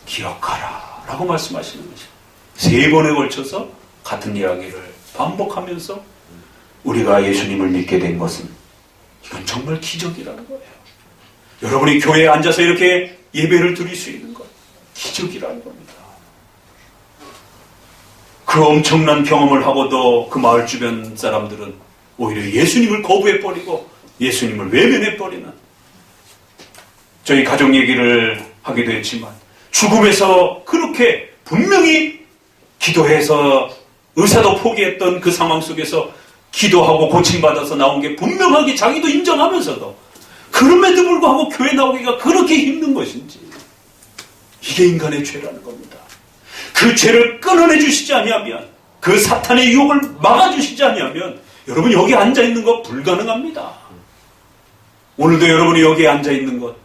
기억하라 라고 말씀하시는 것입니다. 3번에 걸쳐서 같은 이야기를 반복하면서 우리가 예수님을 믿게 된 것은 이건 정말 기적이라는 거예요. 여러분이 교회에 앉아서 이렇게 예배를 드릴 수 있는 것, 기적이라는 겁니다. 그 엄청난 경험을 하고도 그 마을 주변 사람들은 오히려 예수님을 거부해버리고 예수님을 외면해버리는, 저희 가족 얘기를 하기도 했지만 죽음에서 그렇게 분명히 기도해서 의사도 포기했던 그 상황 속에서 기도하고 고침받아서 나온 게 분명하게 자기도 인정하면서도 그럼에도 불구하고 교회 나오기가 그렇게 힘든 것인지, 이게 인간의 죄라는 겁니다. 그 죄를 끊어내 주시지 아니하면, 그 사탄의 유혹을 막아주시지 아니하면 여러분이 여기 앉아있는 것 불가능합니다. 오늘도 여러분이 여기에 앉아있는 것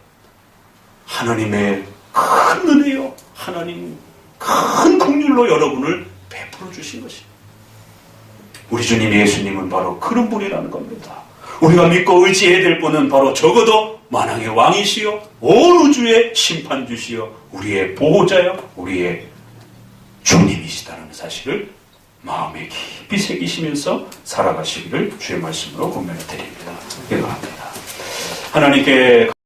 하나님의 큰 은혜요, 하나님 큰 긍휼로 여러분을 베풀어 주신 것입니다. 우리 주님 예수님은 바로 그런 분이라는 겁니다. 우리가 믿고 의지해야 될 분은 바로 적어도 만왕의 왕이시요 온 우주의 심판주시요 우리의 보호자요 우리의 주님이시다는 사실을 마음에 깊이 새기시면서 살아가시기를 주의 말씀으로 권면해 드립니다. 기도합니다. 하나님께